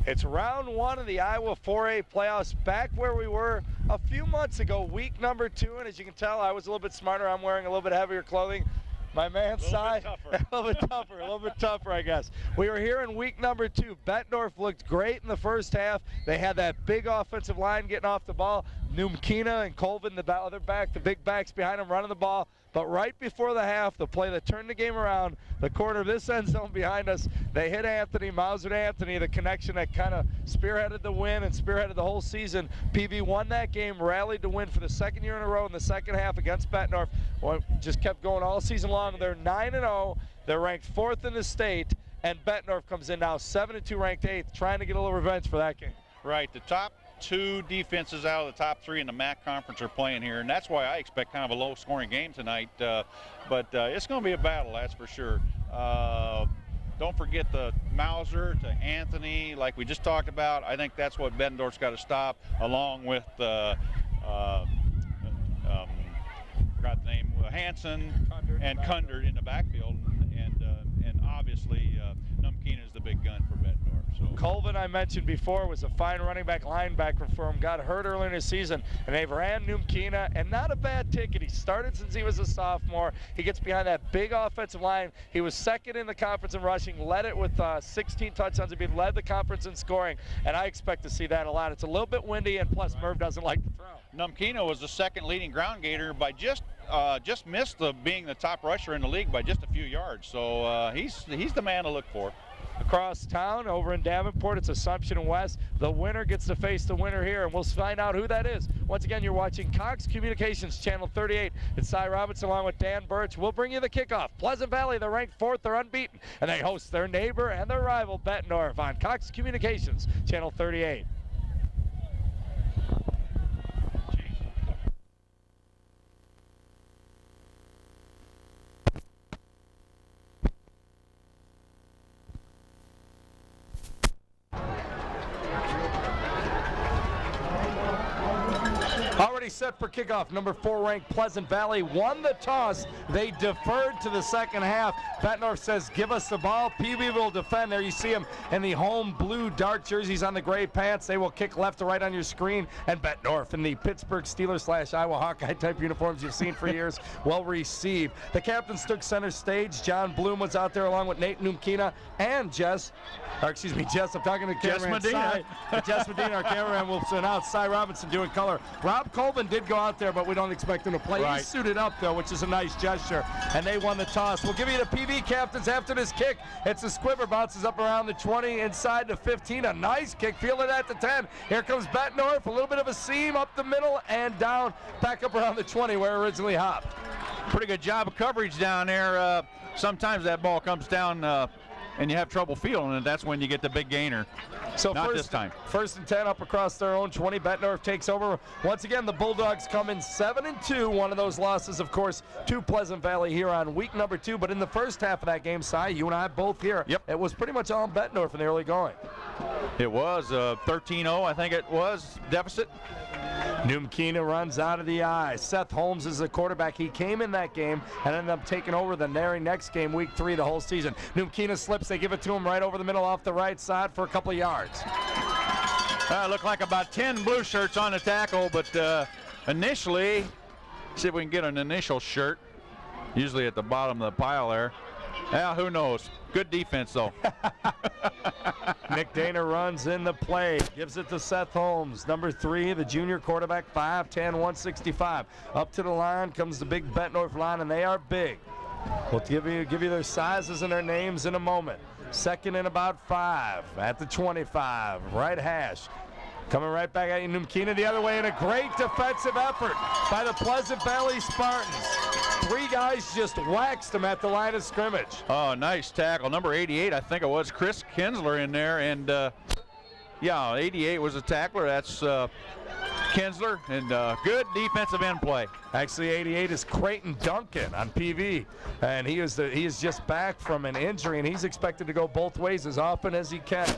It's round one of the Iowa 4A playoffs, back where we were a few months ago, week number 2. And as you can tell, I was a little bit smarter. I'm wearing a little bit heavier clothing. My man, Cy, a little bit tougher, I guess. We were here in week number 2. Bettendorf looked great in the first half. They had that big offensive line getting off the ball. Numkina and Colvin, the other back, the big backs behind them running the ball. But right before the half, the play that turned the game around, the corner of this end zone behind us, they hit Anthony, Mauser to Anthony, the connection that kind of spearheaded the win and spearheaded the whole season. PV won that game, rallied to win for the second year in a row in the second half against Bettendorf. Well, just kept going all season long. They're 9-0. They're ranked 4th in the state, and Bettendorf comes in now 7-2, ranked 8th, trying to get a little revenge for that game. Right, the top 2 defenses out of the top 3 in the MAC conference are playing here, and that's why I expect kind of a low-scoring game tonight. But it's going to be a battle, that's for sure. Don't forget the Mauser to Anthony, like we just talked about. I think that's what Bettendorf's got to stop, along with forgot the name, Hansen and Kundert in the backfield, and obviously Numkina is the big gun for Bettendorf. So Colvin, I mentioned before, was a fine running back linebacker for him. Got hurt early in the season, and they've ran Numkina, and not a bad ticket. He started since he was a sophomore. He gets behind that big offensive line. He was second in the conference in rushing, led it with 16 touchdowns. He led the conference in scoring, and I expect to see that a lot. It's a little bit windy, and plus Merv doesn't like to throw. Numkina was the second leading ground gainer by just missed being the top rusher in the league by just a few yards. So he's the man to look for. Across town, over in Davenport, it's Assumption and West. The winner gets to face the winner here, and we'll find out who that is. Once again, you're watching Cox Communications, Channel 38. It's Cy Robinson along with Dan Birch. We'll bring you the kickoff. Pleasant Valley, they're ranked 4th, they're unbeaten, and they host their neighbor and their rival, Bettendorf, on Cox Communications, Channel 38. Already set for kickoff. Number 4 ranked Pleasant Valley won the toss. They deferred to the second half. Bettendorf says, give us the ball. PV will defend. There you see him in the home blue dark jerseys on the gray pants. They will kick left to right on your screen. And Bettendorf in the Pittsburgh Steelers / Iowa Hawkeye type uniforms you've seen for years. Well received. The captains took center stage. John Bloom was out there along with Nate Numkina and Jess, I'm talking to cameraman Cy. Jess Medina, our cameraman, will send out Cy Robinson doing color. Rob Colvin did go out there, but we don't expect him to play. Right. He's suited up, though, which is a nice gesture. And they won the toss. We'll give you the PV captains after this kick. It's a squibber, bounces up around the 20, inside the 15. A nice kick, fielded at the 10. Here comes Bettendorf, a little bit of a seam up the middle and down, back up around the 20 where it originally hopped. Pretty good job of coverage down there. Sometimes that ball comes down and you have trouble fielding it. That's when you get the big gainer. So not this time. 1st and 10 up across their own 20. Bettendorf takes over. Once again, the Bulldogs come in 7-2. One of those losses, of course, to Pleasant Valley here on week number 2. But in the first half of that game, Cy, you and I both here. Yep. It was pretty much all Bettendorf in the early going. It was 13-0, I think it was, deficit. Numkina runs out of the eye. Seth Holmes is the quarterback. He came in that game and ended up taking over the very next game, week 3, the whole season. Numkina slips. They give it to him right over the middle off the right side for a couple of yards. Looked like about 10 blue shirts on the tackle, but initially, see if we can get an initial shirt, usually at the bottom of the pile there. Yeah, who knows? Good defense, though. Nick Dana runs in the play, gives it to Seth Holmes. Number 3, the junior quarterback, 5'10", 165. Up to the line comes the big Bettendorf line, and they are big. We'll give you their sizes and their names in a moment. Second and about 5 at the 25, right hash. Coming right back at you, Numkina the other way, and a great defensive effort by the Pleasant Valley Spartans. 3 guys just waxed them at the line of scrimmage. Oh, nice tackle. Number 88, I think it was Chris Kinsler in there, and yeah, 88 was a tackler. That's Kinsler, and good defensive end play. Actually, 88 is Creighton Duncan on PV, and he is just back from an injury, and he's expected to go both ways as often as he can.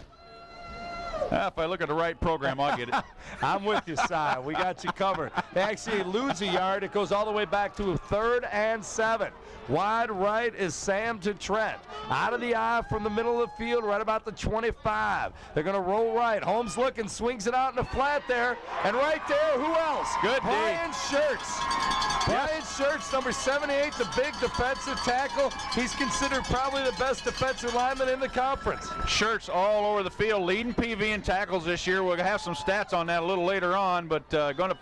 If I look at the right program, I'll get it. I'm with you, Si. We got you covered. They actually lose a yard. It goes all the way back to 3rd and 7. Wide right is Sam to Trent. Out of the eye from the middle of the field, right about the 25. They're going to roll right. Holmes looking, swings it out in the flat there. And right there, who else? Good D. Brian Schertz. Brian Schertz, number 78, the big defensive tackle. He's considered probably the best defensive lineman in the conference. Schertz all over the field, leading PV in tackles this year. We'll have some stats on that a little later on, but going to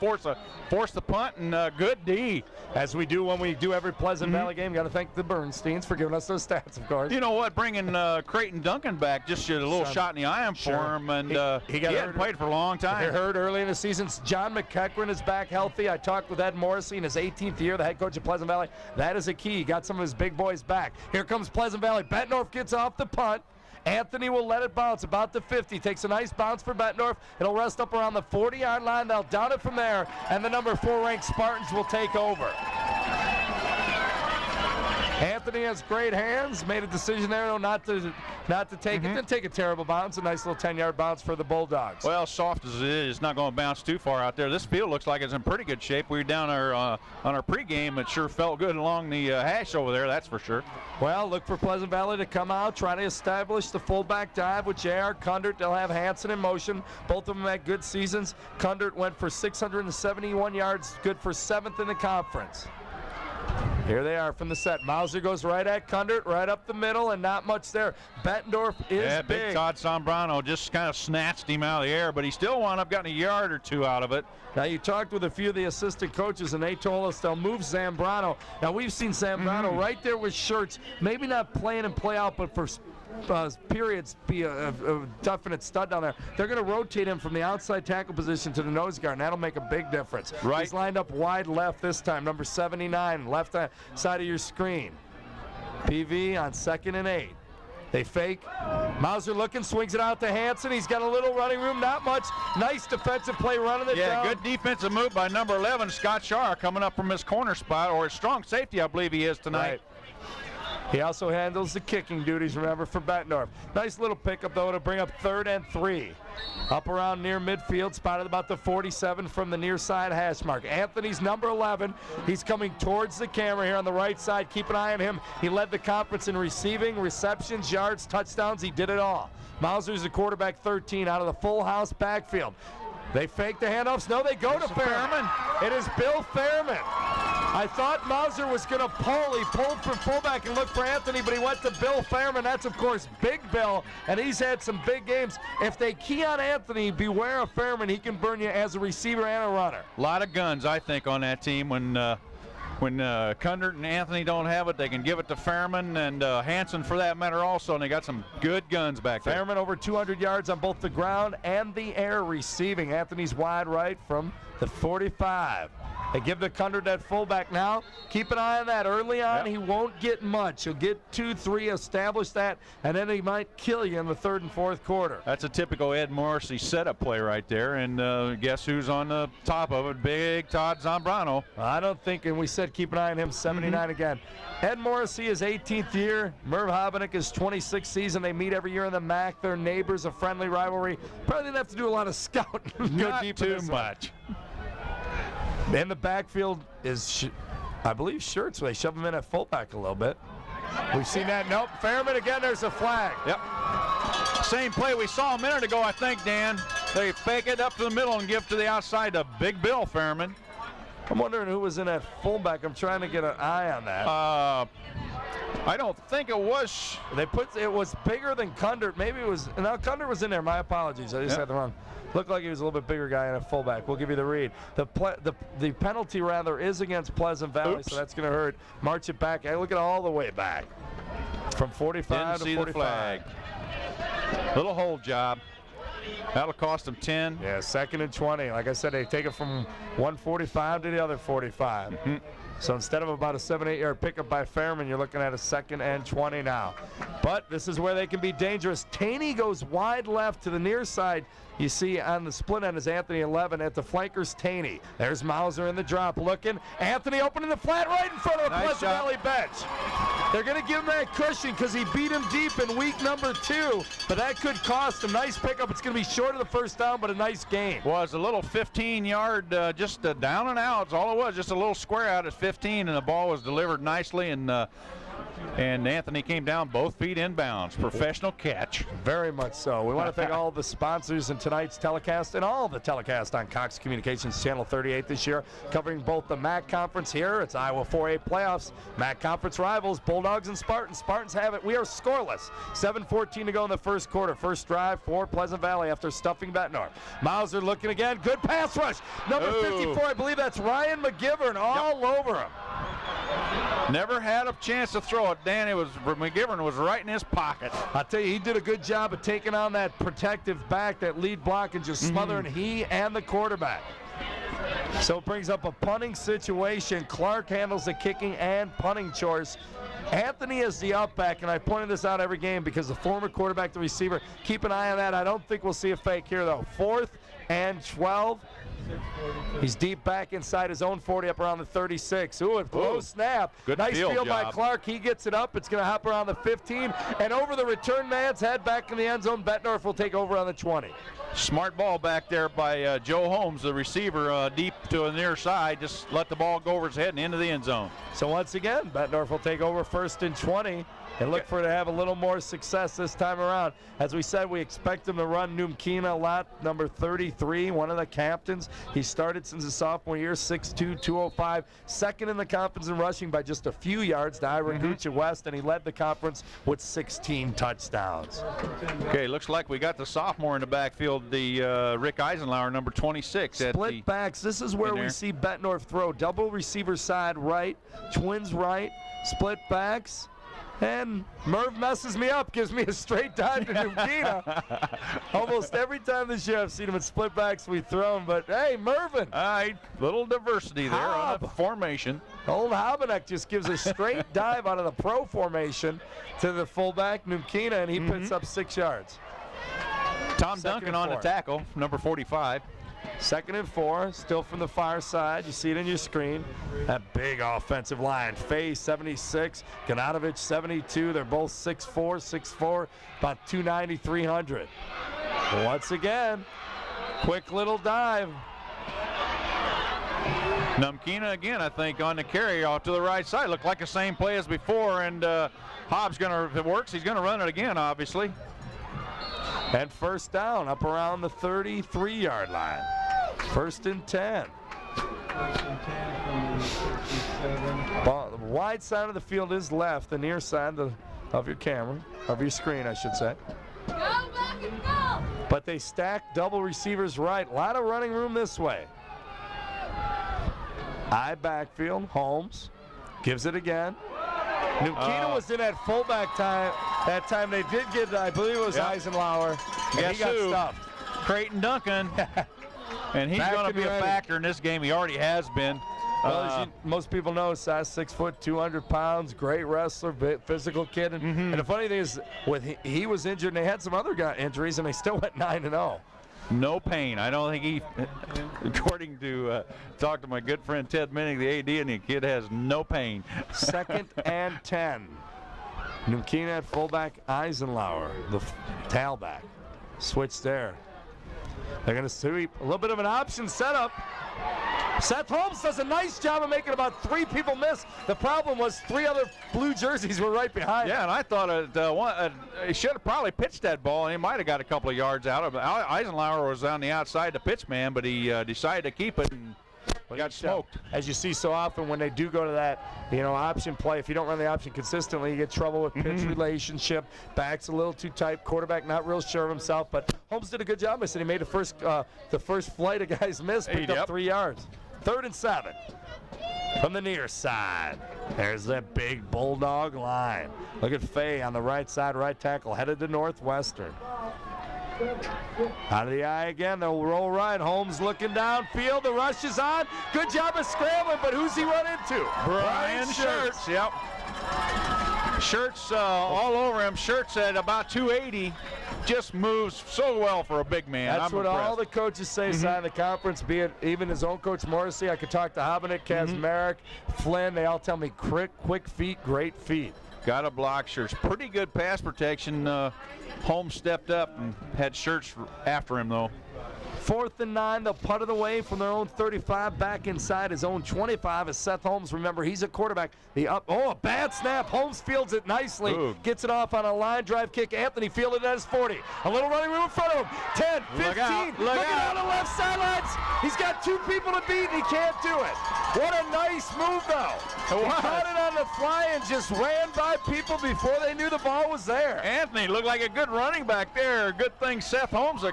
force the punt, and good D. As we do when we do every Pleasant Valley game, got to thank the Bernsteins for giving us those stats, of course. You know what? Bringing Creighton Duncan back, just a little shot in the eye for him, and he hadn't played for a long time. He hurt early in the season. John McEachran is back healthy. I talked with Ed Morrissey in his 18th year, the head coach of Pleasant Valley. That is a key. He got some of his big boys back. Here comes Pleasant Valley. Bettendorf gets off the punt. Anthony will let it bounce about the 50. Takes a nice bounce for Bettendorf. It'll rest up around the 40-yard line. They'll down it from there, and the number 4 ranked Spartans will take over. Anthony has great hands. Made a decision there, though, not to take it. Didn't take a terrible bounce. A nice little 10-yard bounce for the Bulldogs. Well, soft as it is, it's not going to bounce too far out there. This field looks like it's in pretty good shape. We were down on our pregame. It sure felt good along the hash over there, that's for sure. Well, look for Pleasant Valley to come out, try to establish the fullback dive with J.R. Kundert. They'll have Hansen in motion. Both of them had good seasons. Kundert went for 671 yards, good for 7th in the conference. Here they are from the set. Mauser goes right at Kundert, right up the middle, and not much there. Bettendorf is big Todd Zambrano just kind of snatched him out of the air, but he still wound up getting a yard or two out of it. Now, you talked with a few of the assistant coaches, and they told us they'll move Zambrano. Now, we've seen Zambrano right there with Schertz, maybe not playing and play out, but for periods be a definite stud down there. They're going to rotate him from the outside tackle position to the nose guard, and that'll make a big difference. Right. He's lined up wide left this time, number 79, left side of your screen. PV on 2nd and 8. They fake. Mauser looking, swings it out to Hansen. He's got a little running room, not much. Nice defensive play running it down. Yeah, good defensive move by number 11, Scott Shar, coming up from his corner spot, or his strong safety, I believe he is tonight. Right. He also handles the kicking duties, remember, for Bettendorf. Nice little pickup, though, to bring up 3rd and 3. Up around near midfield, spotted about the 47 from the near side hash mark. Anthony's number 11. He's coming towards the camera here on the right side. Keep an eye on him. He led the conference in receiving, receptions, yards, touchdowns. He did it all. Mauser's the quarterback 13 out of the full house backfield. They fake the handoffs. No, they go to Fairman. It is Bill Fairman. I thought Mauser was going to pull. He pulled from fullback and looked for Anthony, but he went to Bill Fairman. That's, of course, Big Bill, and he's had some big games. If they key on Anthony, beware of Fairman. He can burn you as a receiver and a runner. A lot of guns, I think, on that team. When Kundert and Anthony don't have it, they can give it to Fairman and Hansen for that matter also, and they got some good guns back there. Fairman over 200 yards on both the ground and the air receiving. Anthony's wide right from the 45. They give the Kundert that fullback now. Keep an eye on that. Early on, He won't get much. He'll get 2, 3, establish that, and then he might kill you in the 3rd and 4th quarter. That's a typical Ed Morrissey setup play right there, and guess who's on the top of it? Big Todd Zambrano. I don't think, and we said keep an eye on him, 79 again. Ed Morrissey is 18th year. Merv Hobenick is 26th season. They meet every year in the MAC. They're neighbors, a friendly rivalry. Probably didn't have to do a lot of scouting. Not too much. In the backfield is, I believe, Schertz. They shove him in at fullback a little bit. We've seen that. Nope. Fairman again. There's a flag. Yep. Same play we saw a minute ago, I think, Dan. They fake it up to the middle and give to the outside to Big Bill Fairman. I'm wondering who was in that fullback. I'm trying to get an eye on that. I don't think it was. It was bigger than Kundert. Maybe it was. No, Kundert was in there. My apologies. I just had the wrong. Looked like he was a little bit bigger guy in a fullback. We'll give you the read. The penalty, rather, is against Pleasant Valley, so that's going to hurt. March it back. Hey, look at all the way back. From 45 to 45. The flag. Little hold job. That'll cost them 10. Yeah, 2nd and 20. Like I said, they take it from 145 to the other 45. So instead of about a 7-8 yard pickup by Fairman, you're looking at a 2nd and 20 now. But this is where they can be dangerous. Taney goes wide left to the near side. You see on the split end is Anthony 11 at the flankers Taney. There's Mauser in the drop looking. Anthony opening the flat right in front of the Pleasant Valley bench. They're going to give him that cushion because he beat him deep in week number 2, but that could cost him. Nice pickup. It's going to be short of the first down, but a nice gain. Was a little 15-yard, just down and out. It's all it was, just a little square out at 15, and the ball was delivered nicely, and Anthony came down both feet inbounds. Professional catch. Very much so. We want to thank all the sponsors in tonight's telecast and all the telecast on Cox Communications Channel 38 this year, covering both the MAC Conference here. It's Iowa 4A playoffs. MAC Conference rivals, Bulldogs and Spartans. Spartans have it. We are scoreless. 7:14 to go in the first quarter. First drive for Pleasant Valley after stuffing Bettendorf. Mauser looking again. Good pass rush. Number 54, I believe that's Ryan McGivern all over him. Never had a chance to throw it. McGivern was right in his pocket. I'll tell you, he did a good job of taking on that protective back, that lead block, and just smothering he and the quarterback. So it brings up a punting situation. Clark handles the kicking and punting chores. Anthony is the up back, and I pointed this out every game because the former quarterback, the receiver, keep an eye on that. I don't think we'll see a fake here, though. 4th and 12. He's deep back inside his own 40, up around the 36. Ooh, a close snap. Good nice field by job. Clark. He gets it up. It's going to hop around the 15 and over the return man's head back in the end zone. Bettendorf will take over on the 20. Smart ball back there by Joe Holmes, the receiver, deep to the near side. Just let the ball go over his head and into the end zone. So once again, Bettendorf will take over 1st and 20 and look for it to have a little more success this time around. As we said, we expect him to run Numkina a lot. Number 33, one of the captains. He started since his sophomore year, 6'2", 205. Second in the conference in rushing by just a few yards to Ira Gucci West, and he led the conference with 16 touchdowns. Okay, looks like we got the sophomore in the backfield, the Rick Eisenlauer, number 26. Split backs. This is where we see Bettendorf throw. Double receiver side right, twins right, split backs. And Merv messes me up, gives me a straight dive to Numkina. Almost every time this year I've seen him in split backs, we throw him. But, hey, Mervin. All right, little diversity there on the formation. Old Habeneck just gives a straight dive out of the pro formation to the fullback, Numkina, and he puts up 6 yards. Tom Duncan on the tackle, number 45. 2nd and 4, still from the far side. You see it in your screen. That big offensive line. Fay, 76. Ganatovich, 72. They're both 6'4", 6'4", about 290, 300. Once again, quick little dive. Numkina again, I think, on the carry off to the right side. Looked like the same play as before, and Hobbs if it works, he's going to run it again, obviously. And first down, up around the 33-yard line. 1st and 10. Ball, the wide side of the field is left, the near side of your camera, of your screen, I should say. Go, Buckets, go! But they stack double receivers right. A lot of running room this way. I backfield. Holmes gives it again. Numkina was in at fullback time. That time they did get, I believe it was Eisenlauer. And he got stuffed. Creighton Duncan. And he's going to be a factor in this game. He already has been. Well, as most people know, size 6 foot, 200 pounds, great wrestler, physical kid. And the funny thing is, he was injured, and they had some other injuries, and they still went 9-0. No pain. I don't think he, according to talk to my good friend Ted Minnick, the AD, and the kid has no pain. 2nd and 10. Numkina at fullback, Eisenlauer, the tailback. Switch there. They're going to sweep. A little bit of an option setup. Seth Holmes does a nice job of making about 3 people miss. The problem was 3 other blue jerseys were right behind. Yeah, and I thought he should have probably pitched that ball, and he might have got a couple of yards out of it. Eisenlauer was on the outside, the pitch man, but he decided to keep it and got smoked. As you see so often when they do go to that, option play, if you don't run the option consistently, you get trouble with pitch relationship. Back's a little too tight. Quarterback not real sure of himself, but Holmes did a good job. I said he made the first flight of guys missed, picked up 3 yards. 3rd and 7 from the near side. There's that big Bulldog line. Look at Fay on the right side, right tackle, headed to Northwestern. Out of the eye again, they'll roll right. Holmes looking downfield. The rush is on. Good job of scrambling, but who's he run into? Brian Schertz. Yep. Schertz all over him. Schertz at about 280. Just moves so well for a big man. That's what all the coaches say inside the conference, be it even his own coach Morrissey. I could talk to Habeneck, Kazmarek, Flynn. They all tell me quick feet, great feet. Got a block Shirts. Pretty good pass protection. Holmes stepped up and had Shirts after him, though. 4th and 9, they'll putt it away from their own 35, back inside his own 25 as Seth Holmes, remember, he's a quarterback. A bad snap. Holmes fields it nicely. Ooh. Gets it off on a line drive kick. Anthony fielded at his 40. A little running room in front of him. 10, 15. Look out. Looking out on the left sidelines. He's got 2 people to beat, and he can't do it. What a nice move, though. He caught it on the fly and just ran by people before they knew the ball was there. Anthony looked like a good running back there. Good thing Seth Holmes,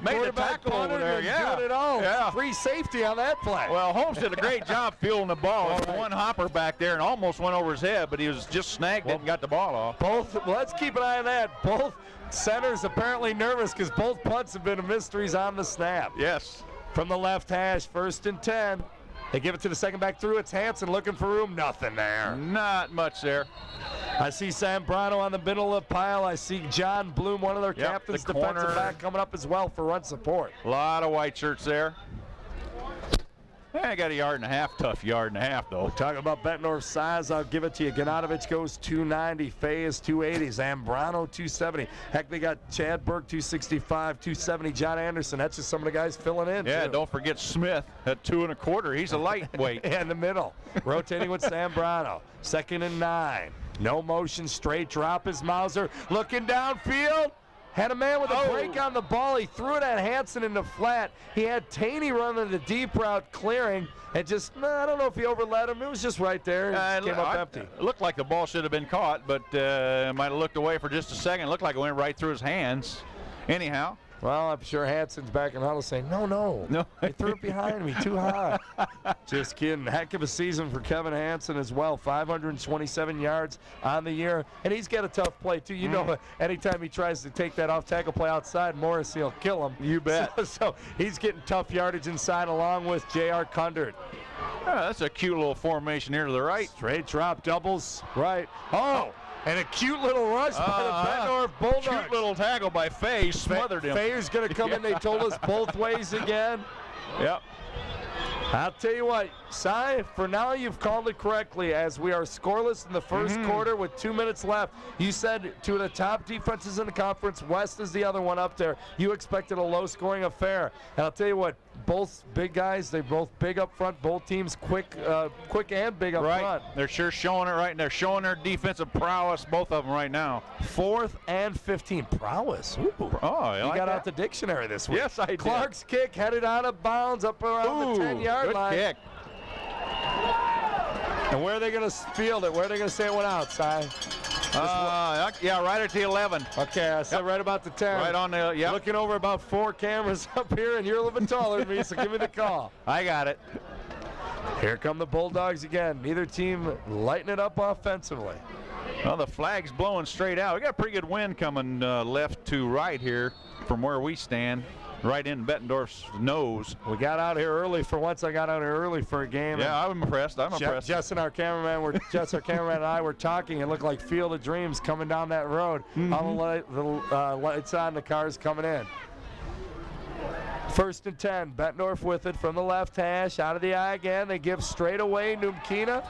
made the tackle over there. Yeah. Doing it all. Yeah. Free safety on that play. Well, Holmes did a great job fielding the ball. There was one hopper back there and almost went over his head, but he was just snagged it and got the ball off. Let's keep an eye on that. Both centers apparently nervous because both punts have been mysteries on the snap. Yes. From the left hash, 1st and 10. They give it to the second back through. It's Hansen looking for room. Nothing there. Not much there. I see Zambrano on the middle of the pile. I see John Bloom, one of their captains, the defensive corner. back, coming up as well for run support. A lot of white shirts there. I got a 1.5 yard, tough 1.5 yard, though. Talking about Bettendorf's size, I'll give it to you. Ganatovich goes 290, Fay is 280, Zambrano 270. Heck, they got Chad Burke 265, 270, John Anderson. That's just some of the guys filling in. Yeah, too. don't forget Smith at 2 1/4. He's a lightweight. In the middle, rotating with Zambrano. 2nd and 9. No motion, straight drop is Mauser. Looking downfield. Had a man with a break on the ball. He threw it at Hansen in the flat. He had Taney running the deep route clearing and just, I don't know if he overled him. It was just right there. It came up empty. It looked like the ball should have been caught, but might have looked away for just a second. It looked like it went right through his hands. Anyhow. Well, I'm sure Hansen's back in huddle saying, no. They threw it behind me too high. Just kidding. Heck of a season for Kevin Hansen as well. 527 yards on the year. And he's got a tough play, too. You know, anytime he tries to take that off-tackle play outside, Morrissey will kill him. You bet. So he's getting tough yardage inside along with J.R. Kundert. That's a cute little formation here to the right. Straight drop, doubles, right. And a cute little rush by the Bettendorf Bulldogs. Cute little tackle by Fay, smothered him. Fayer's going to come in. They told us both ways again. Yep. I'll tell you what, Cy, for now you've called it correctly as we are scoreless in the first quarter with 2 minutes left. You said two of the top defenses in the conference, West is the other one up there. You expected a low-scoring affair. And I'll tell you what, both big guys, they're both big up front, both teams quick and big up front. They're sure showing it right, and they're showing their defensive prowess, both of them right now. 4th and 15. Prowess. Ooh. Oh, you like got that? out the dictionary this week. Yes, I did. Clark's kick headed out of bounds up around the 10-yard line. Good kick. And where are they going to field it? Where are they going to say it went out, Cy? Yeah, right at the 11. Okay, I said right about the 10. Right on the, yeah. Looking over about 4 cameras up here, and you're a little bit taller than me, so give me the call. I got it. Here come the Bulldogs again. Neither team lighting it up offensively. Well, the flag's blowing straight out. We got a pretty good wind coming left to right here from where we stand. Right in Bettendorf's nose. We got out here early for once. I got out here early for a game. Yeah, I'm impressed. I'm impressed. Jess, our cameraman, and I were talking. It looked like Field of Dreams coming down that road. All the lights on, the cars coming in. 1st and 10. Bettendorf with it from the left hash. Out of the eye again. They give straight away. Numkina.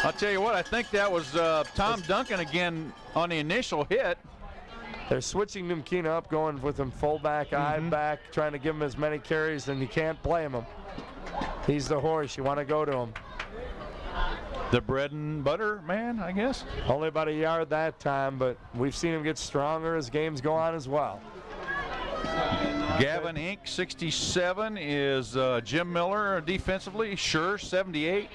I'll tell you what, I think that was Tom Duncan again on the initial hit. They're switching Numkina up, going with him fullback, eye back, trying to give him as many carries, and you can't blame him. He's the horse. You want to go to him. The bread and butter man, I guess. Only about a yard that time, but we've seen him get stronger as games go on as well. Gavin Inc., 67, is Jim Miller defensively. Sure, 78.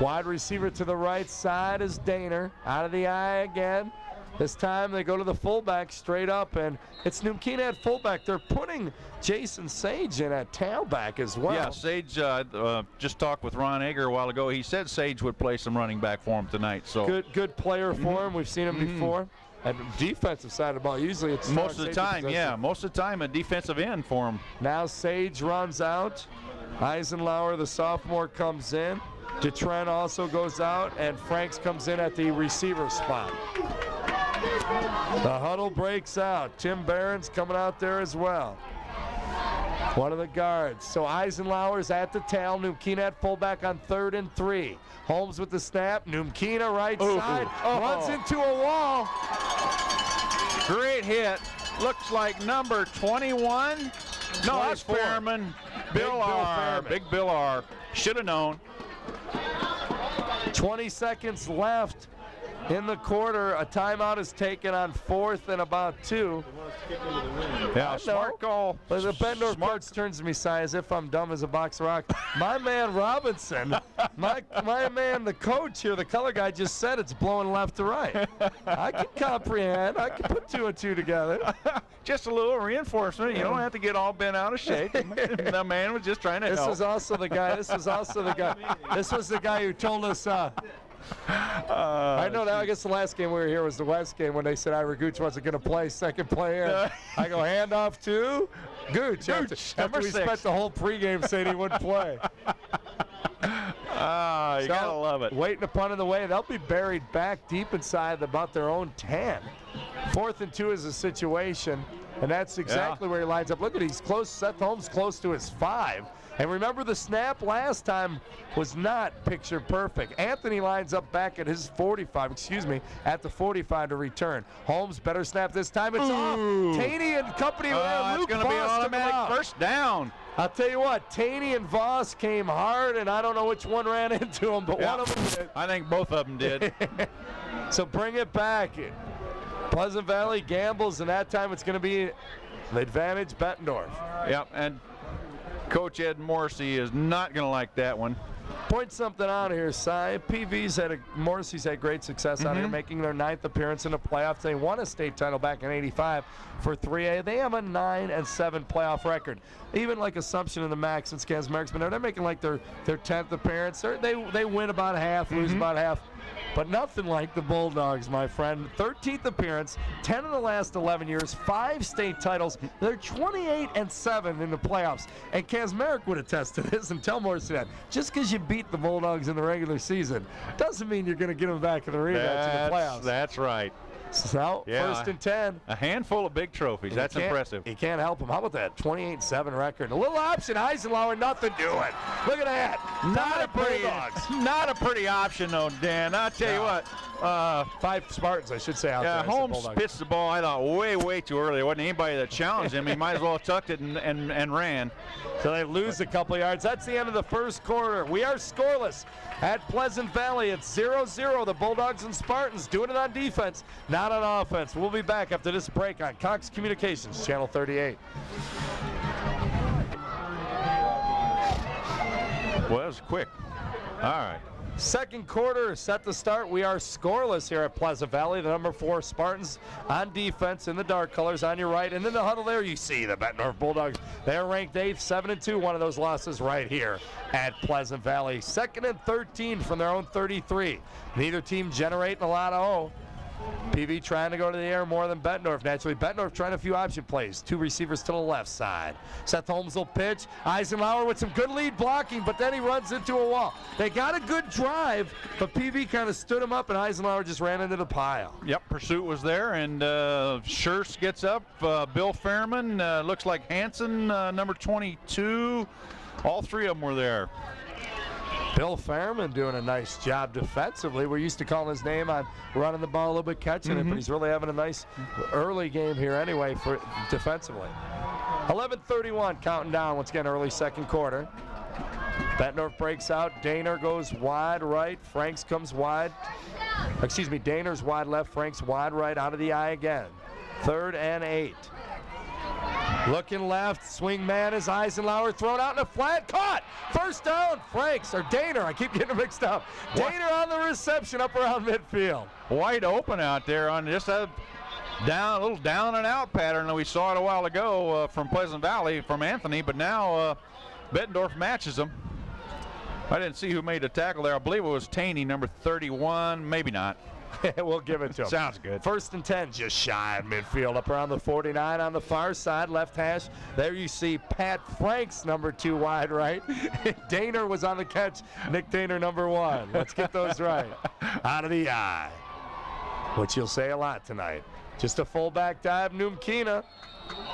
Wide receiver to the right side is Daner. Out of the eye again. This time they go to the fullback straight up, and it's Numkina at fullback. They're putting Jason Sage in at tailback as well. Yeah, Sage just talked with Ron Egger a while ago. He said Sage would play some running back for him tonight. So good player for him. We've seen him before. At defensive side of the ball, usually it's most of the time, most of the time a defensive end for him. Now Sage runs out. Eisenlauer, the sophomore, comes in. DeTrent also goes out, and Franks comes in at the receiver spot. The huddle breaks out. Tim Barron's coming out there as well. One of the guards. So Eisenlower's at the tail. Numkina at fullback on 3rd and 3. Holmes with the snap. Numkina right side. Runs into a wall. Great hit. Looks like number 21. No, that's 24. Fairman. Bill R. Big Bill R. Should have known. 20 seconds left in the quarter. A timeout is taken on 4th and about 2. Yeah, smart call. But the Bettendorf coach turns to me, Si, as if I'm dumb as a box of rocks. My man Robinson, my man, the coach here, the color guy, just said it's blowing left to right. I can comprehend. I can put 2 and 2 together. Just a little reinforcement. You don't have to get all bent out of shape. The man was just trying to help. This was also the guy. This was the guy who told us. I know that. I guess the last game we were here was the West game when they said Ira Gooch wasn't going to play. Second player. I go handoff to Gooch. After we spent the whole pregame saying he wouldn't play. You gotta love it. Waiting to punt in the way. They'll be buried back deep inside about their own 10. 4th and 2 is a situation, and that's exactly where he lines up. Look at he's close. Seth Holmes close to his 5. And remember, the snap last time was not picture perfect. Anthony lines up back at his 45, at the 45 to return. Holmes, better snap this time. It's off. Taney and company. It's going to be an automatic first down. I'll tell you what, Taney and Voss came hard, and I don't know which one ran into him, but one of them did. I think both of them did. So bring it back. Pleasant Valley gambles, and that time it's going to be the advantage Bettendorf. Yep, and Coach Ed Morrissey is not going to like that one. Point something out here, Si. Morrissey's had great success out here, making their 9th appearance in the playoffs. They won a state title back in '85 for 3A. They have a 9-7 playoff record. Even like Assumption in the MAC since Kazmarek's been there, they're making like their 10th appearance. They win about half, lose about half. But nothing like the Bulldogs, my friend. 13th appearance, 10 of the last 11 years, 5 state titles. They're 28-7 in the playoffs. And Kazmarek would attest to this and tell Morrissey that. Just because you beat the Bulldogs in the regular season doesn't mean you're going to get them back in the rematch in the playoffs. That's right. So, 1st and 10. A handful of big trophies. That's impressive. You can't help him. How about that 28-7 record? A little option. Eisenlower, nothing doing. Look at that. Not a pretty option, though, Dan. I'll tell you what. 5 Spartans, I should say, out there. Holmes pitched the ball, I thought, way too early. There wasn't anybody that challenged him. He might as well have tucked it and ran. So they lose a couple yards. That's the end of the first quarter. We are scoreless at Pleasant Valley. It's 0-0. The Bulldogs and Spartans doing it on defense, not on offense. We'll be back after this break on Cox Communications, Channel 38. Well, that was quick. All right. Second quarter set to start. We are scoreless here at Pleasant Valley. The number 4 Spartans on defense in the dark colors on your right. And in the huddle there, you see the Bettendorf Bulldogs. They're ranked 8th, 7-2. One of those losses right here at Pleasant Valley. 2nd and 13 from their own 33. Neither team generating a lot of O. PV trying to go to the air more than Bettendorf. Naturally, Bettendorf trying a few option plays. 2 receivers to the left side. Seth Holmes will pitch. Eisenlower with some good lead blocking, but then he runs into a wall. They got a good drive, but PV kind of stood him up, and Eisenlower just ran into the pile. Yep, pursuit was there, and Schurz gets up. Bill Fairman, looks like Hanson, number 22. All 3 of them were there. Bill Fairman doing a nice job defensively. We're used to calling his name on running the ball a little bit, catching it, but he's really having a nice early game here anyway for defensively. 11:31 counting down once again, early second quarter. Bettendorf breaks out. Daner goes wide right. Franks comes wide. Daner's wide left. Franks wide right out of the eye again. 3rd and 8. Looking left, swing man is Eisenlower, thrown out in a flat, caught! First down, Franks, or Daner, I keep getting them mixed up. Daner on the reception up around midfield. Wide open out there on just a little down and out pattern that we saw it a while ago from Pleasant Valley, from Anthony, but now Bettendorf matches them. I didn't see who made the tackle there. I believe it was Taney, number 31, maybe not. We'll give it to him. Sounds good. 1st and 10, just shy of midfield, up around the 49 on the far side, left hash. There you see Pat Franks, number 2 wide right. Daner was on the catch. Nick Daner, number 1. Let's get those right. Out of the eye, which you'll say a lot tonight. Just a fullback dive. Numkina,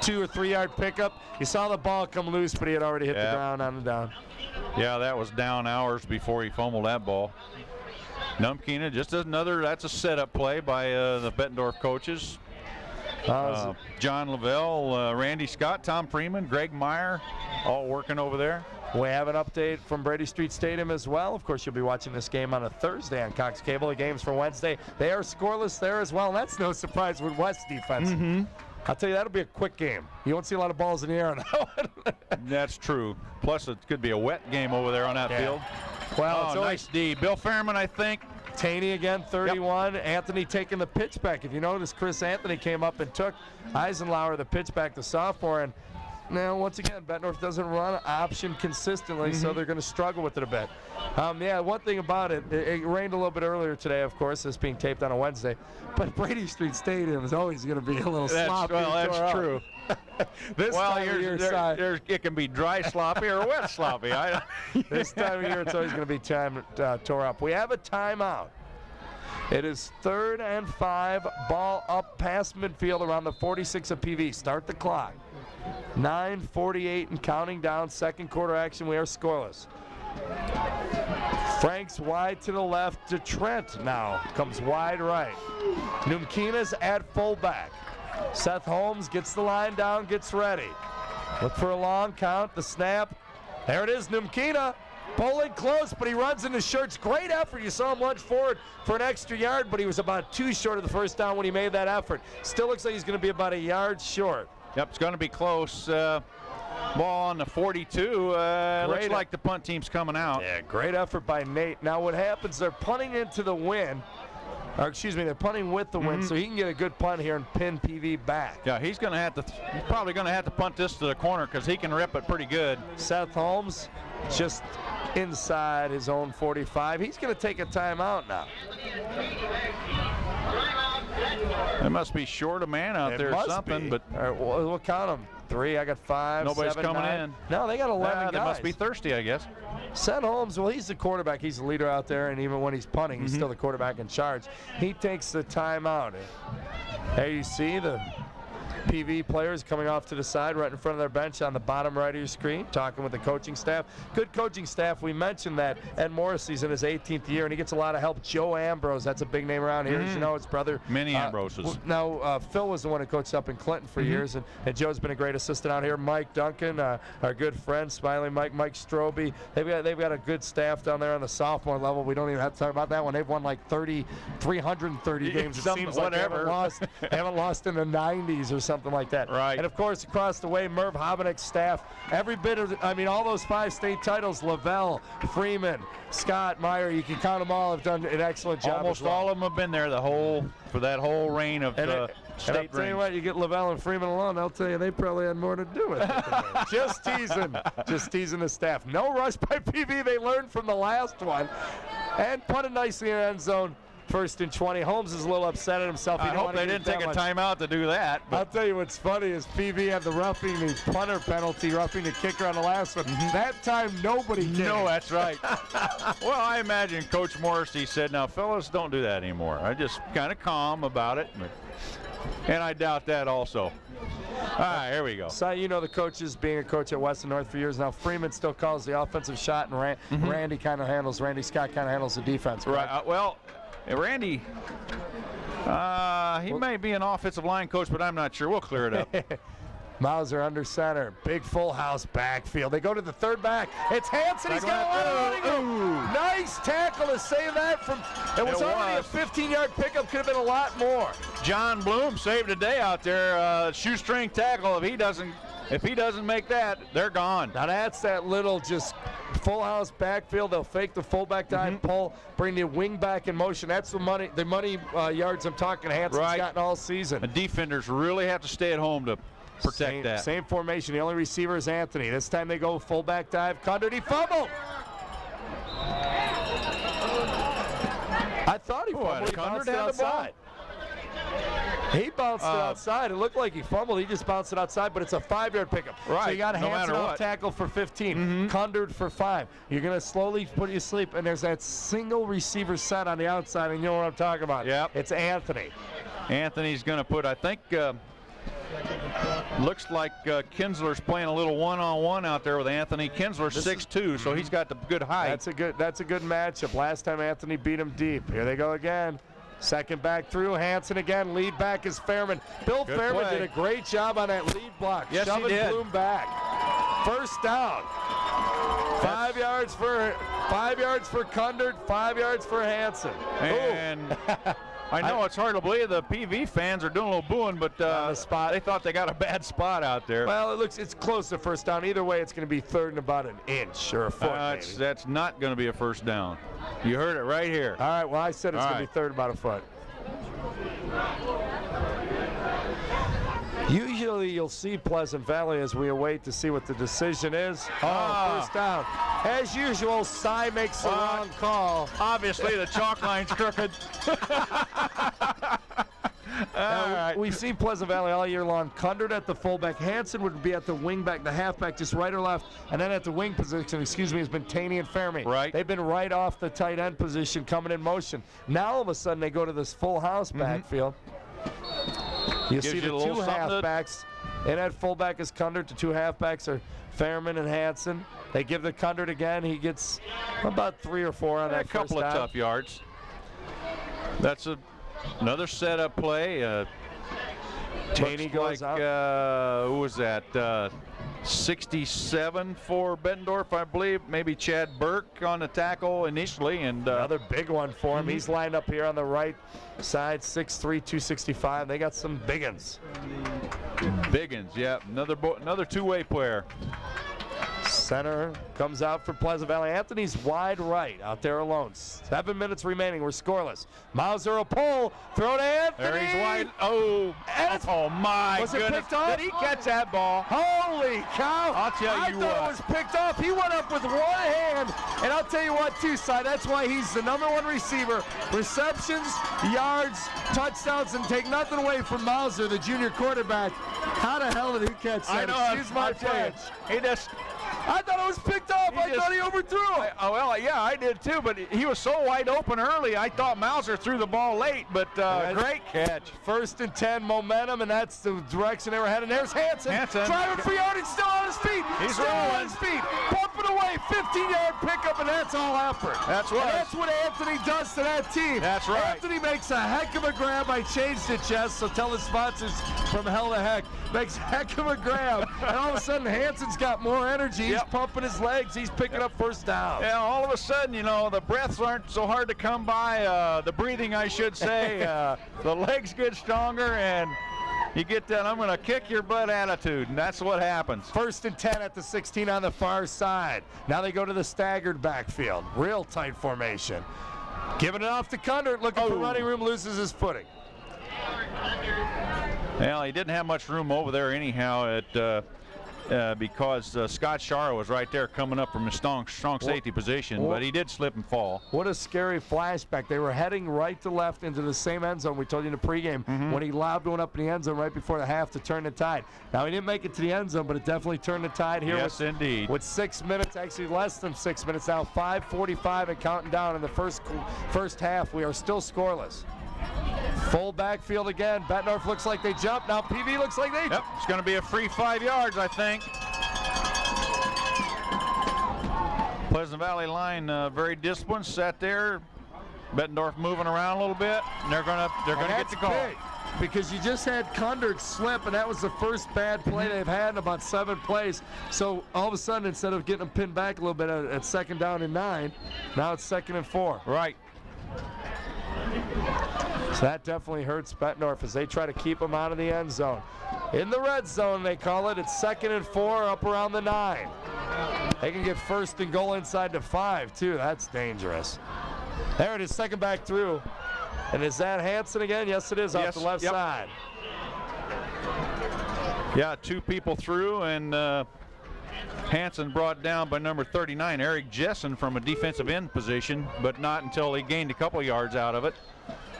2 or 3 yard pickup. You saw the ball come loose, but he had already hit the ground on the down. Yeah, that was down hours before he fumbled that ball. Numkina, just another, that's a setup play by the Bettendorf coaches. John Lavelle, Randy Scott, Tom Freeman, Greg Meyer, all working over there. We have an update from Brady Street Stadium as well. Of course, you'll be watching this game on a Thursday on Cox Cable. The games for Wednesday, they are scoreless there as well. And that's no surprise with West defense. I'll tell you, that'll be a quick game. You won't see a lot of balls in the air on that one. That's true. Plus, it could be a wet game over there on that field. Well, it's nice D. Bill Fairman, I think. Taney again, 31. Yep. Anthony taking the pitch back. If you notice, Chris Anthony came up and took Eisenlauer the pitch back, the sophomore. And now, once again, Bettendorf doesn't run option consistently, so they're going to struggle with it a bit. Yeah, one thing about it, it rained a little bit earlier today, of course, this being taped on a Wednesday. But Brady Street Stadium is always going to be a little sloppy. Well, that's true. This time of year, it can be dry sloppy or wet sloppy. This time of year, it's always going to be tore up. We have a timeout. It is 3rd and 5, ball up past midfield around the 46 of PV. Start the clock. 9:48 and counting down. Second quarter action. We are scoreless. Franks wide to the left to Trent now. Comes wide right. Numkina's at fullback. Seth Holmes gets the line down, gets ready. Look for a long count. The snap. There it is, Numkina. Pulling close, but he runs into Shirts. Great effort. You saw him lunge forward for an extra yard, but he was about 2 short of the first down when he made that effort. Still looks like he's going to be about a yard short. Yep, it's going to be close. Ball on the 42. Looks like the punt team's coming out. Yeah, great effort by Nate. Now what happens, they're punting into the wind. Or excuse me, they're punting with the wind, so he can get a good punt here and pin PV back. Yeah, he's probably going to have to punt this to the corner because he can rip it pretty good. Seth Holmes just inside his own 45. He's going to take a timeout now. It must be short a man out there or something. But all right, we'll count them. 3, I got 5, nobody's 7, coming 9. in. No, they got 11 guys. They must be thirsty, I guess. Seth Holmes, well, he's the quarterback. He's the leader out there, and even when he's punting, he's still the quarterback in charge. He takes the timeout. There you see the PV players coming off to the side right in front of their bench on the bottom right of your screen, talking with the coaching staff. Good coaching staff. We mentioned that Ed Morrissey's in his 18th year, and he gets a lot of help. Joe Ambrose, that's a big name around here. As you know, his brother. Many Ambroses. Now, Phil was the one who coached up in Clinton for years, and Joe's been a great assistant out here. Mike Duncan, our good friend, Smiling Mike Strobe. They've got a good staff down there on the sophomore level. We don't even have to talk about that one. They've won like 330 games. It seems like they haven't lost in the 90s or something like that. Right. And of course, across the way, Merv Hobenick's staff, every bit of, all those 5 state titles, Lavelle, Freeman, Scott, Meyer, you can count them all, have done an excellent job. Almost all of them have been there for that whole reign of state rings. And I'll tell you what, you get Lavelle and Freeman alone, I'll tell you, they probably had more to do with it. Just teasing the staff. No rush by PV, they learned from the last one. And punted nicely in the end zone. 1st and 20. Holmes is a little upset at himself. I hope they didn't take a timeout to do that. But I'll tell you what's funny is PV had the punter penalty, roughing the kicker on the last one. That time, nobody did. No, that's right. Well, I imagine Coach Morrissey said, now, fellas, don't do that anymore. I just kind of calm about it. And I doubt that also. All right, here we go. So you know the coaches, being a coach at Western North for years now, Freeman still calls the offensive shot, and Randy Scott kind of handles the defense. Right. Randy, he may be an offensive line coach, but I'm not sure. We'll clear it up. Mauser under center. Big full house backfield. They go to the third back. It's Hanson. He's got a lot of running room. Nice tackle to save that from. It was already a 15-yard pickup. Could have been a lot more. John Bloom saved the day out there. Shoestring tackle. If he doesn't make that, they're gone. Now that's that little just full house backfield. They'll fake the fullback dive, pull, bring the wing back in motion. That's the money yards I'm talking Hanson's gotten all season. The defenders really have to stay at home to protect that. Same formation. The only receiver is Anthony. This time they go fullback dive. Condor, he fumbled. I thought he fumbled. He bounced it outside. He bounced it outside. It looked like he fumbled. He just bounced it outside, but it's a 5-yard pickup. Right. So you got Hanson off tackle for 15, Condor for 5. You're going to slowly put you to sleep, and there's that single receiver set on the outside, and you know what I'm talking about. Yep. It's Anthony. Anthony's going to put, I think, looks like Kinsler's playing a little one-on-one out there with Anthony. Kinsler's 6'2", so he's got the good height. That's a good matchup. Last time Anthony beat him deep. Here they go again. Second back through. Hansen again. Lead back is Fairman. Bill Good Fairman play. did a great job on that lead block. Yes, Shoving he did. Bloom back. First down. 5 yards for Kundert, 5 yards for Hansen. And I know it's hard to believe the PV fans are doing a little booing, but the spot. they thought they got a bad spot out there. Well, it's close to first down. Either way, it's going to be third and about an inch or a foot. That's not going to be a first down. You heard it right here. All right, well, I said it's going to be third and about a foot. Usually you'll see Pleasant Valley as we await to see what the decision is. First down. As usual, Cy makes the wrong call. Obviously, the chalk line's crooked. We see Pleasant Valley all year long. Kundert at the fullback. Hansen would be at the wingback, the halfback, just right or left. And then at the wing position, is been Taney and Fairme. Right. They've been right off the tight end position coming in motion. Now all of a sudden they go to this full house backfield. You see the two halfbacks. And at fullback is Kundert. The two halfbacks are Fairman and Hansen. They give the Kundert again. He gets about 3 or 4 on that a couple of tough yards. That's another setup play. Taney goes like, out. Who was that? 67 for Bettendorf, I believe. Maybe Chad Burke on the tackle initially. And another big one for him. He's lined up here on the right side, 6'3", 265. They got some big uns. Yeah. Another two-way player. Center comes out for Pleasant Valley. Anthony's wide right out there alone. 7 minutes remaining. We're scoreless. Mauser will pull. Throw to Anthony. There he's wide. Oh my was goodness. It picked off? Did he catch that ball? Holy cow. I'll tell you what. I thought it was picked off. He went up with one hand. And I'll tell you what, too, Si, that's why he's the #1 receiver. Receptions, yards, touchdowns, and take nothing away from Mauser, the junior quarterback. How the hell did he catch that? I know. Excuse my French. He just... I thought it was picked off. I thought he overthrew it. I did too, but he was so wide open early, I thought Mauser threw the ball late, but great catch. 1st and 10 momentum, and that's the direction they were heading. There's Hansen. Driving for yardage, still on his feet. He's still rolling. on his feet. Pumping away, 15-yard pickup, and that's all effort. That's right. And that's what Anthony does to that team. That's right. Anthony makes a heck of a grab. I changed it, Jess, so tell the sponsors from Hell to Heck. Makes a heck of a grab, and all of a sudden Hansen's got more energy. He's pumping his legs. He's picking up first down. Yeah, all of a sudden, the breaths aren't so hard to come by. The breathing, I should say. The legs get stronger, and you get that I'm going to kick your butt attitude, and that's what happens. 1st and 10 at the 16 on the far side. Now they go to the staggered backfield. Real tight formation. Giving it off to Kundert, looking for running room, loses his footing. Well, he didn't have much room over there anyhow because Scott Shara was right there coming up from a strong safety position, but he did slip and fall. What a scary flashback. They were heading right to left into the same end zone we told you in the pregame when he lobbed one up in the end zone right before the half to turn the tide. Now, he didn't make it to the end zone, but it definitely turned the tide here. Yes, indeed. With 6 minutes, actually less than 6 minutes now, 5:45 and counting down in the first half. We are still scoreless. Full backfield again. Bettendorf looks like they jumped. Now PV looks like they Yep, it's going to be a free 5 yards, I think. Pleasant Valley line very disciplined, sat there. Bettendorf moving around a little bit, and they're going to get the call. Big, because you just had Kundert slip, and that was the first bad play they've had in about 7 plays. So all of a sudden, instead of getting them pinned back a little bit at 2nd down and 9, now it's 2nd and 4. Right. So that definitely hurts Bettendorf as they try to keep him out of the end zone. In the red zone, they call it. It's 2nd and 4 up around the 9. They can get 1st and goal inside the 5, too. That's dangerous. There it is, second back through. And is that Hansen again? Yes, it is, off the left side. Yeah, 2 people through, and Hansen brought down by number 39, Eric Jessen, from a defensive end position, but not until he gained a couple yards out of it.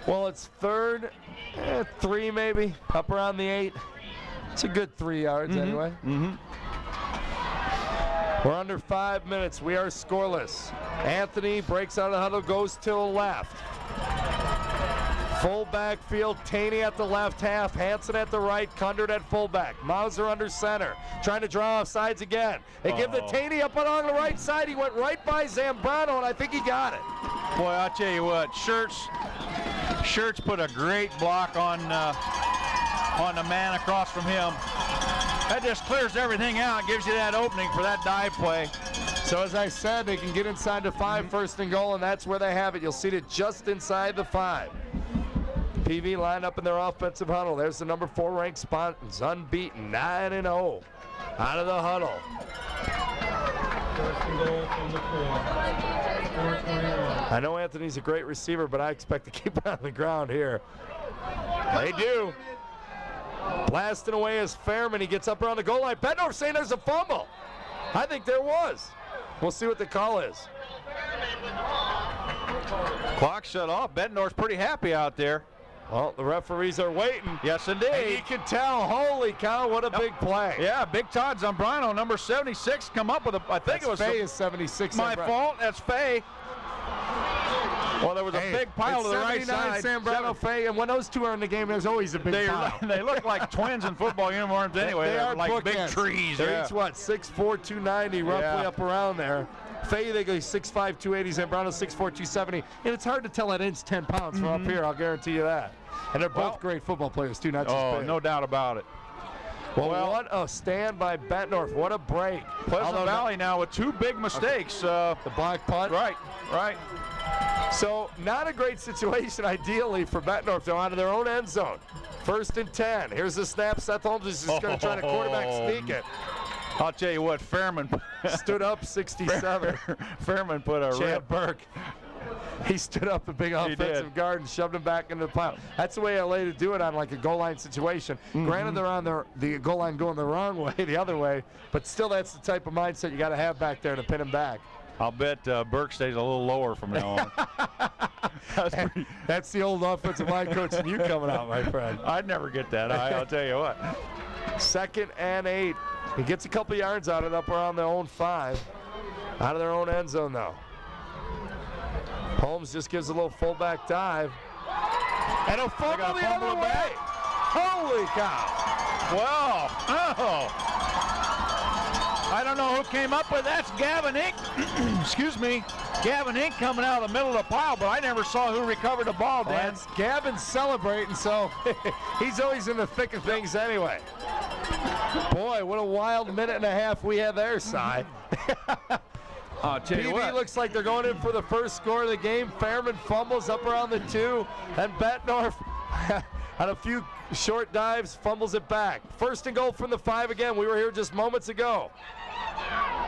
Well, it's 3rd, 3 maybe, up around the 8. It's a good 3 yards anyway. We're under 5 minutes. We are scoreless. Anthony breaks out of the huddle, goes to the left. Full backfield, Taney at the left half, Hansen at the right, Kundert at fullback. Mauser under center, trying to draw off sides again. They give the Taney up along the right side. He went right by Zambrano, and I think he got it. Boy, I'll tell you what, Shirts put a great block on the man across from him. That just clears everything out, gives you that opening for that dive play. So as I said, they can get inside the 5, first and goal, and that's where they have it. You'll see it just inside the 5. PV lined up in their offensive huddle. There's the number 4 ranked Spartans, unbeaten, 9-0, out of the huddle. First and goal from the 4. I know Anthony's a great receiver, but I expect to keep it on the ground here. They do. Blasting away is Fairman. He gets up around the goal line. Bettendorf saying there's a fumble. I think there was. We'll see what the call is. Clock shut off. Bettendorf's pretty happy out there. Well, the referees are waiting. Yes, And you indeed. can tell, holy cow, what a big play. Yeah, Big Todd Zambrano, number 76, come up with I think it was Fay is 76. my fault. That's Fay. Well, there was a big pile to the right side. Zambrano, Fay, and when those two are in the game, there's always a big pile. They look like twins in football uniforms anyway. They They're are like big bookends. trees. They're Yeah. each, what, 6'4", 290, roughly Yeah. up around there. Fay, they go 6'5", 280, Zambrano 6'4", 270. And it's hard to tell that inch 10 pounds from up here, I'll guarantee you that. And they're both great football players, too, not just big. No doubt about it. Well, what a stand by Bettendorf. What a break. Pleasant Valley now with 2 big mistakes. The block punt. Right. So not a great situation ideally for Bettendorf. They're out of their own end zone. 1st and 10. Here's the snap. Seth Holmes is just going to try to quarterback sneak it. I'll tell you what, Fairman Stood up 67. Fairman put a Chad rip. Burke. He stood up a big offensive guard and shoved him back into the pile. That's the way LA to do it on like a goal line situation. Granted, they're on the goal line going the wrong way, the other way, but still that's the type of mindset you got to have back there to pin him back. I'll bet Burke stays a little lower from now on. That's the old offensive line coach and you coming out, my friend. I'd never get that. I'll tell you what. 2nd and 8. He gets a couple yards out of it up around their own 5. Out of their own end zone, though. Holmes just gives a little fullback dive. And a fumble the other way. Holy cow. Well, I don't know who came up with that. That's Gavin Ink. Excuse me. Gavin Ink coming out of the middle of the pile, but I never saw who recovered the ball, Dan. That's Gavin celebrating, so he's always in the thick of things anyway. Boy, what a wild minute and a half we had there, Si. I'll tell you PV what. looks like they're going in for the first score of the game. Fairman fumbles up around the 2, and Bettendorf on a few short dives fumbles it back. 1st and goal from the 5 again. We were here just moments ago.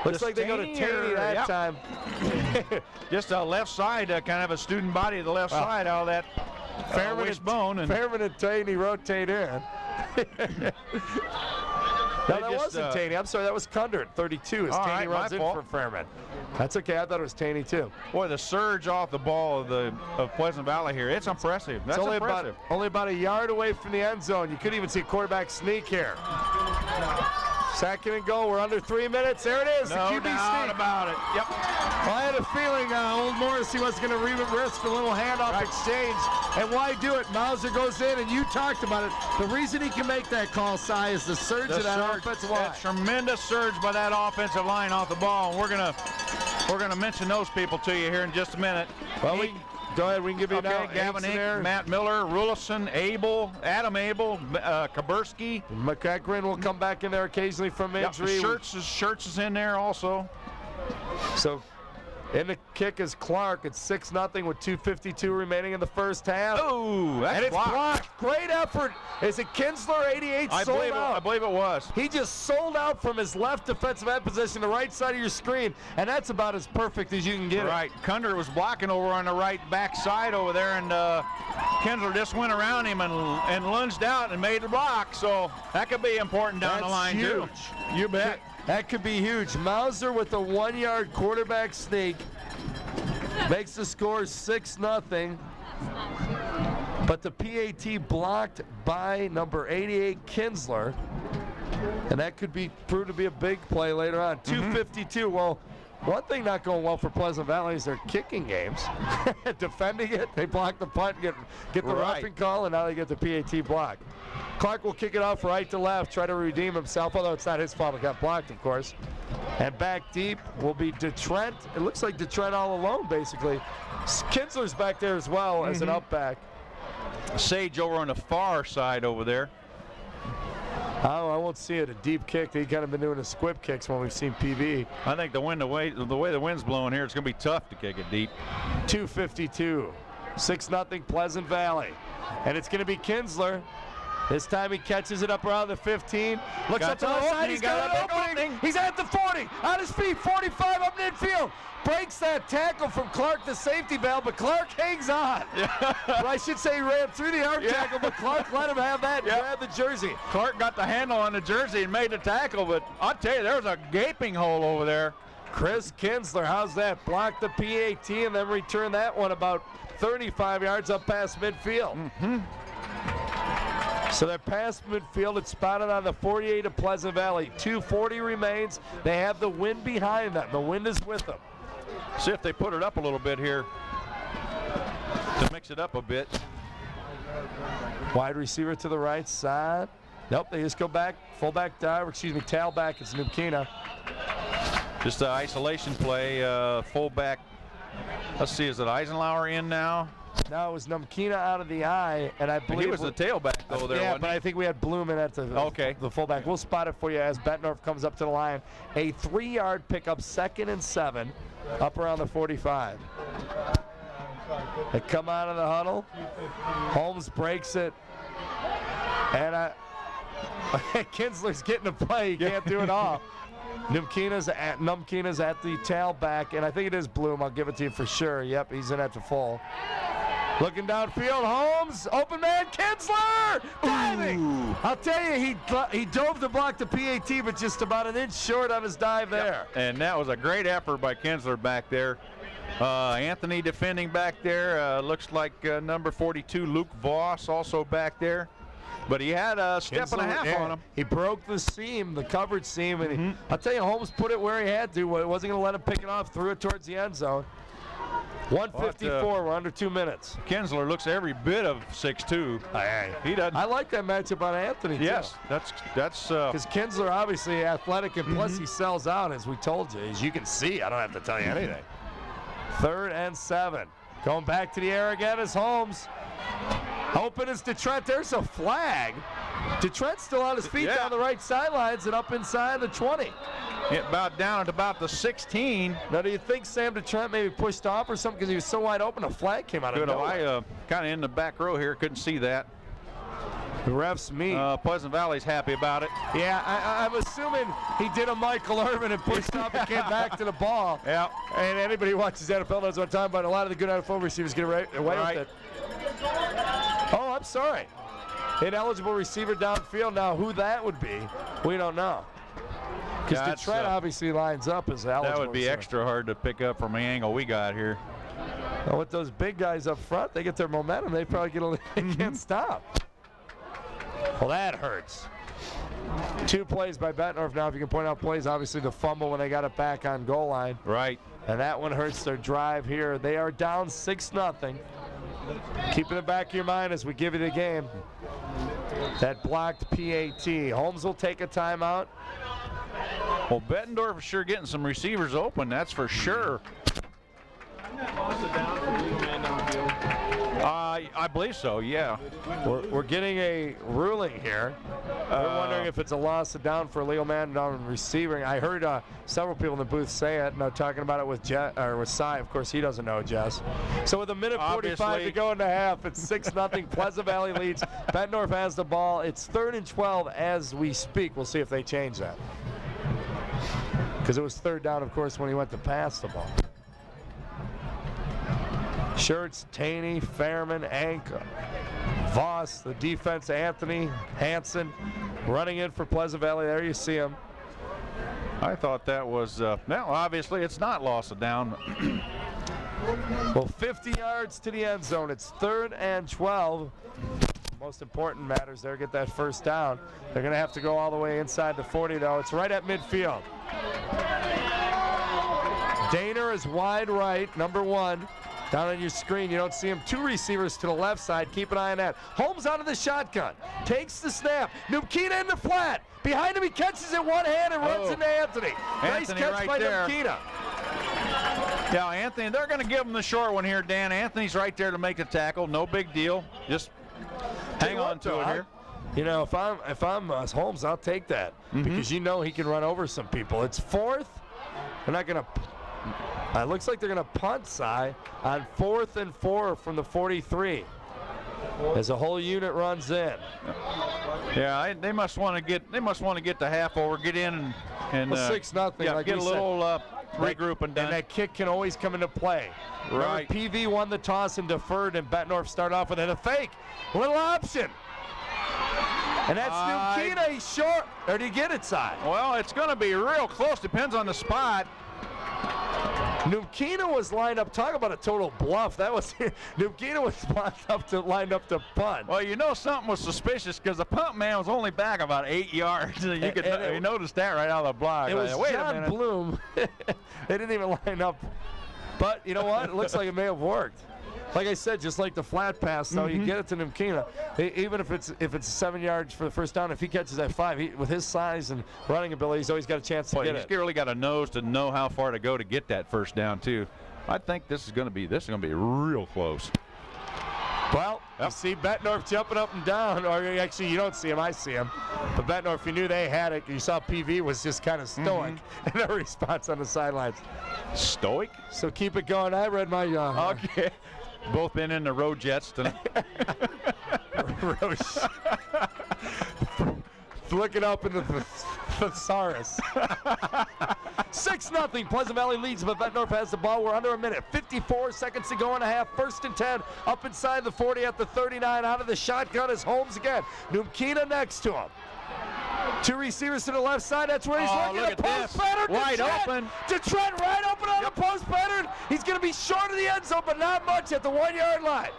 Looks like they go to Taney that time. Just a left side, kind of a student body to the left side, all that wishbone. And Fairman and Taney rotate in. No, that wasn't Taney. I'm sorry, that was Kundert, 32, as All Taney right, runs my in fault. for Fairman. That's okay, I thought it was Taney too. boy, the surge off the ball of Pleasant Valley here, it's impressive. That's It's only impressive. only about a yard away from the end zone. You couldn't even see a quarterback sneak here. 2nd and goal, we're under 3 minutes. There it is, No the QB doubt sneak. about it. Yep. Well, I had a feeling old Morrissey was going to risk a little handoff exchange. And why do it? Mauser goes in, and you talked about it. The reason he can make that call, Si, is the surge of that offensive line. That tremendous surge by that offensive line off the ball. And we're gonna mention those people to you here in just a minute. Well, go ahead. We can give you now. Gavin Inks in there. Ink, Matt Miller, Rulison, Adam Abel, Kaburski. McEachran will come back in there occasionally from injury. Shirts is in there also. So, in the kick is Clark. It's 6-0 with 2:52 remaining in the first half. Oh, that's and it's blocked. Great effort. Is it Kinsler, 88, sold out? I believe it was. He just sold out from his left defensive end position, the right side of your screen, and that's about as perfect as you can get Right. Kundert was blocking over on the right back side over there, and Kinsler just went around him and lunged out and made the block. So that could be important down the line, huge. too. You bet. That could be huge. Mauser with a 1-yard quarterback sneak makes the score 6-0. But the PAT blocked by number 88, Kinsler. And that could be proved to be a big play later on. 2:52. Well, One thing not going well for Pleasant Valley is their kicking games. Defending it, they block the punt, get the roughing call, and now they get the PAT block. Clark will kick it off right to left, try to redeem himself, although it's not his fault it got blocked, of course. And back deep will be DeTrent. It looks like DeTrent all alone, basically. Kinsler's back there as well as an up back. Sage over on the far side over there. Oh, I won't see it. A deep kick. They kind of been doing the squib kicks when we've seen PV. I think the way the wind's blowing here, it's going to be tough to kick it deep. 2:52. 6-0 Pleasant Valley. And it's going to be Kinsler. This time he catches it up around the 15. Looks up to the left side. He's got an opening. He's at the 40. On his feet. 45 up midfield. Breaks that tackle from Clark, the safety valve, but Clark hangs on. Well, I should say he ran through the arm tackle, but Clark let him have that and grab the jersey. Clark got the handle on the jersey and made the tackle, but I'll tell you, there was a gaping hole over there. Chris Kinsler, how's that? Blocked the PAT and then returned that one about 35 yards up past midfield. So they're past midfield. It's spotted on the 48 of Pleasant Valley. 2:40 remains. They have the wind behind them. The wind is with them. See if they put it up a little bit here to mix it up a bit. Wide receiver to the right side. Nope, they just go back. Fullback dive, tailback is Nukina. Just an isolation play, fullback. Let's see, is it Eisenlauer in now? No, it was Numkina out of the eye, and I believe he was the tailback though there. Yeah, wasn't but he? I think we had Bloom in at the fullback. We'll spot it for you as Bettendorf comes up to the line. A 3-yard pickup, 2nd and 7, up around the 45. They come out of the huddle. Holmes breaks it, and Kinsler's getting a play. He can't do it all. Numkina's at the tailback, and I think it is Bloom. I'll give it to you for sure. Yep, he's in at the full. Looking downfield, Holmes, open man, Kinsler, diving. Ooh. I'll tell you, he dove to block the PAT, but just about an inch short on his dive there. Yep. And that was a great effort by Kinsler back there. Anthony defending back there. Looks like number 42, Luke Voss, also back there. But he had a step and a half on him. He broke the seam, the coverage seam, and I'll tell you, Holmes put it where he had to. Wasn't going to let him pick it off, threw it towards the end zone. 1:54, we're under 2 minutes. Kinsler looks every bit of 6'2". He doesn't. I like that matchup on Anthony, yes, too. that's because Kinsler obviously athletic, and plus he sells out, as we told you. As you can see, I don't have to tell you anything. 3rd and 7. Going back to the air again is Holmes. Open is DeTrent. There's a flag. DeTrent's still on his feet down the right sidelines and up inside the 20. About down at about the 16. Now, do you think Sam DeTrent maybe pushed off or something because he was so wide open? A flag came out of nowhere. I kind of in the back row here, couldn't see that. The refs meet. Pleasant Valley's happy about it. Yeah, I'm assuming he did a Michael Irvin and pushed off and came back to the ball. Yeah. And anybody who watches NFL knows what I'm talking about. A lot of the good NFL receivers get away with it. Oh, I'm sorry. Ineligible receiver downfield. Now, who that would be, we don't know. Because DeTrent obviously lines up as eligible. That would be extra hard to pick up from the angle we got here. Well, with those big guys up front, they get their momentum. They probably can't stop. Well, that hurts. 2 plays by Bettendorf now. If you can point out plays, obviously the fumble when they got it back on goal line. Right. And that one hurts their drive here. They are down 6-0. Keep in the back of your mind as we give you the game. That blocked PAT. Holmes will take a timeout. Well, Bettendorf is sure getting some receivers open, that's for sure. I believe so, yeah. We're getting a ruling here. We're wondering if it's a loss of down for Leo man down receiving. I heard several people in the booth say it, and they're talking about it with with Cy. Of course, he doesn't know, Jess. So with 1:45 to go in the half, it's 6-0. Pleasant Valley leads. Bettendorf has the ball. It's 3rd and 12 as we speak. We'll see if they change that. Because it was 3rd down, of course, when he went to pass the ball. Schertz, Taney, Fairman, Anka, Voss, the defense, Anthony, Hansen, running in for Pleasant Valley. There you see him. I thought that was, now obviously it's not loss of down. Well, 50 yards to the end zone. It's 3rd and 12. Most important matters there, get that 1st down. They're going to have to go all the way inside the 40, though. It's right at midfield. Daner is wide right, number 1. Down on your screen, you don't see him. 2 receivers to the left side. Keep an eye on that. Holmes out of the shotgun. Takes the snap. Numkina in the flat. Behind him, he catches it one hand and runs into Anthony. Nice catch right by there. Numkina. Yeah, Anthony, they're going to give him the short one here, Dan. Anthony's right there to make the tackle. No big deal. Just hang on to it here. You know, if I'm Holmes, I'll take that because you know he can run over some people. It's 4th. They're not going to. It looks like they're going to punt, Cy, on 4th and 4 from the 43. As a whole unit runs in. Yeah, they must want to get. They must want to get the half over, get in and 6-0. yeah, like get a little regroup and done. And that kick can always come into play. Right. Remember, PV won the toss and deferred, and Bettendorf started off with a fake, little option. And that's Numkina. He's short. Or did he get it, Cy? Well, it's going to be real close. Depends on the spot. Numkina was lined up. Talk about a total bluff. That was Numkina was lined up to punt. Well, you know something was suspicious because the punt man was only back about 8 yards. You noticed that right out of the block. It was Wait John a minute. Bloom. They didn't even line up. But you know what? It looks like it may have worked. Like I said, just like the flat pass, though, you get it to Numkina. Even if it's 7 yards for the first down, if he catches that 5, with his size and running ability, he's always got a chance to get it. He's really got a nose to know how far to go to get that first down too. I think this is going to be real close. Well, you see Bettendorf jumping up and down, or actually you don't see him, I see him. But Bettendorf, you knew they had it. You saw PV was just kind of stoic in their response on the sidelines. Stoic? So keep it going. I read my. Okay. Both been in the road jets tonight. Looking up in the thesaurus. 6-0. Pleasant Valley leads, but Bettendorf has the ball. We're under a minute. 54 seconds to go and a half. 1st and 10. Up inside the 40 at the 39. Out of the shotgun is Holmes again. Numkina next to him. 2 receivers to the left side. That's where he's looking. Look at post pattern. Wide open. Detrent right open on the post pattern. He's going to be short of the end zone, but not much at the 1-yard line.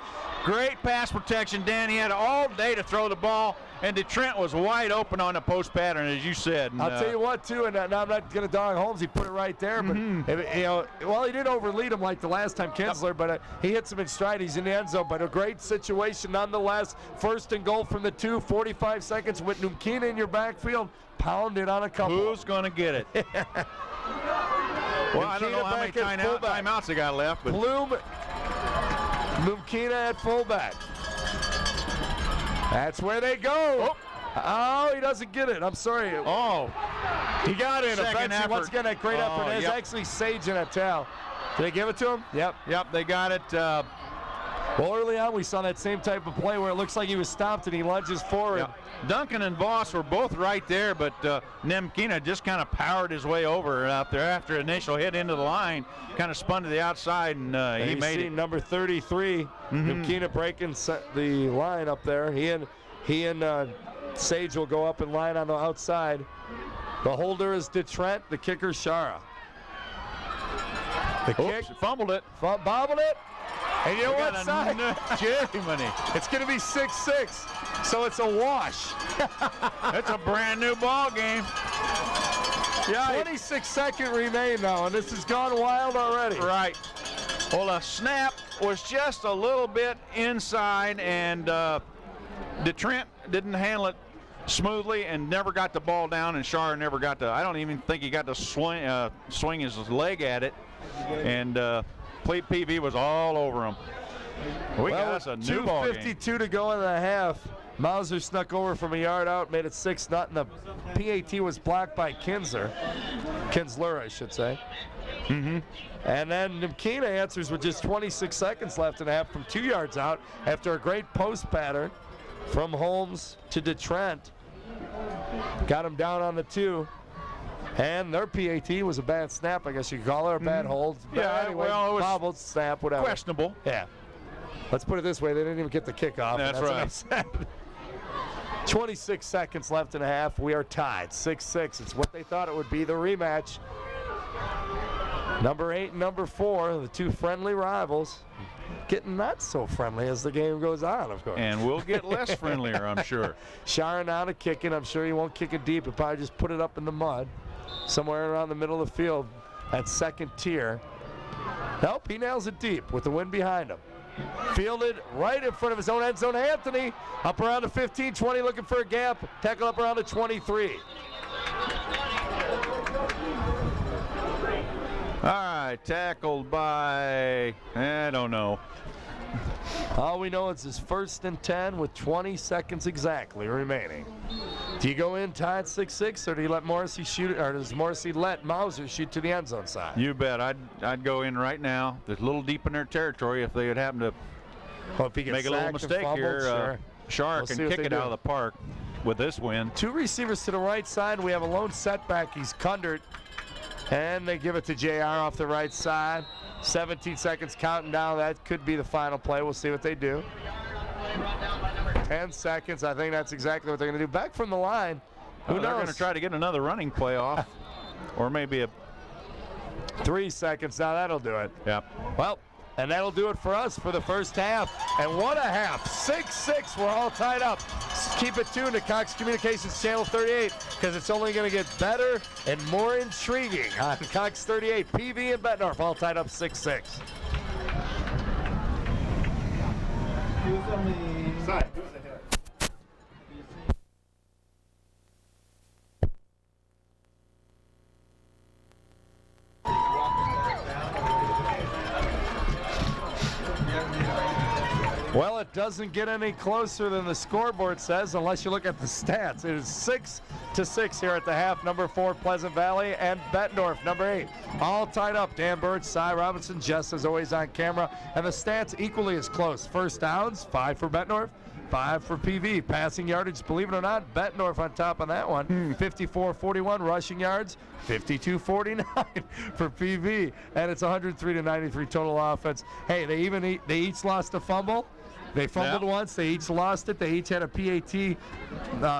Great pass protection, Dan. He had all day to throw the ball, and Detrent was wide open on the post pattern, as you said. And, I'll tell you what, too, and now I'm not going to dog Holmes. He put it right there, but you know, well, he didn't overlead him like the last time, Kinsler, but he hits him in stride. He's in the end zone, but a great situation nonetheless. 1st and goal from the 2, 45 seconds with Numkina in your backfield. Pound it on a couple. Who's going to get it? Well, I don't know how many timeouts they got left, but Bloom, Numkina at fullback. That's where they go. Oh, he doesn't get it. I'm sorry. Oh. He got it. Second effort. Once again, that great effort. There's actually Sage in that towel. Did they give it to him? Yep, they got it. Well, early on, we saw that same type of play where it looks like he was stopped and he lunges forward. Duncan and Voss were both right there, but Numkina just kind of powered his way over out there after initial hit into the line, kind of spun to the outside, and he made it. Number 33, Numkina breaking the line up there. He and Sage will go up in line on the outside. The holder is Detrent, the kicker Shara. The kick. Fumbled it. Bobbled it. And you know what, Cy? It's going to be 6-6, so it's a wash. It's a brand new ball game. 26 seconds remain now, and this has gone wild already. Right. Well, the snap was just a little bit inside, and Detrent didn't handle it smoothly and never got the ball down, and Shar never got to, I don't even think he got to swing his leg at it, and PV was all over him. We got us a new ball game. 2:52 to go in the half. Mauser snuck over from a yard out, made it 6-0. The PAT was blocked by Kinsler, I should say. And then Numkina answers with just 26 seconds left in the half from 2 yards out after a great post pattern from Holmes to Detrent. Got him down on the 2. And their PAT was a bad snap, I guess you could call it, a bad hold. Yeah, anyway, well, it was bobbled, snap, whatever. Questionable. Yeah. Let's put it this way, they didn't even get the kickoff. That's right. 26 seconds left in the half. We are tied, 6-6. It's what they thought it would be, the rematch. Number 8 and number 4, the two friendly rivals, getting not so friendly as the game goes on, of course. And we'll get less friendlier, I'm sure. Sharon out of kicking. I'm sure he won't kick it deep. He'll probably just put it up in the mud somewhere around the middle of the field. at second tier. Nope, he nails it deep with the wind behind him. Fielded right in front of his own end zone. Anthony up around the 15, 20, looking for a gap. Tackle up around the 23. All right, tackled by, I don't know. All we know is his 1st and 10 with 20 seconds exactly remaining. Do you go in tied 6-6, or do you let Morrissey shoot it, or does Morrissey let Mauser shoot to the end zone side? You bet. I'd go in right now. There's a little deep in their territory. If they would happen to Well, if he gets make a little sacked and mistake fumbled, here, sure. Shark We'll see can what kick they it do. out of the park with this win. 2 receivers to the right side. We have a lone setback. He's Kundert. And they give it to JR off the right side. 17 seconds counting down. That could be the final play. We'll see what they do. 10 seconds. I think that's exactly what they're going to do. Back from the line. Who knows? They're going to try to get another running play off. Or maybe a 3 seconds. Now that'll do it. yeah. Well, and that'll do it for us for the first half. And what a half. 6-6. We're all tied up. Keep it tuned to Cox Communications Channel 38 because it's only going to get better and more intriguing on Cox 38. PV and Bettendorf all tied up 6-6. Well, it doesn't get any closer than the scoreboard says unless you look at the stats. It is 6-6 here at the half. Number 4, Pleasant Valley, and Bettendorf, number 8. All tied up. Dan Bird, Cy Robinson, Jess is always on camera. And the stats equally as close. First downs, 5 for Bettendorf, 5 for PV. Passing yardage, believe it or not, Bettendorf on top on that one. 54-41. Rushing yards, 52-49 for PV. And it's 103-93 total offense. Hey, they each lost a fumble. They fumbled once. They each lost it. They each had a PAT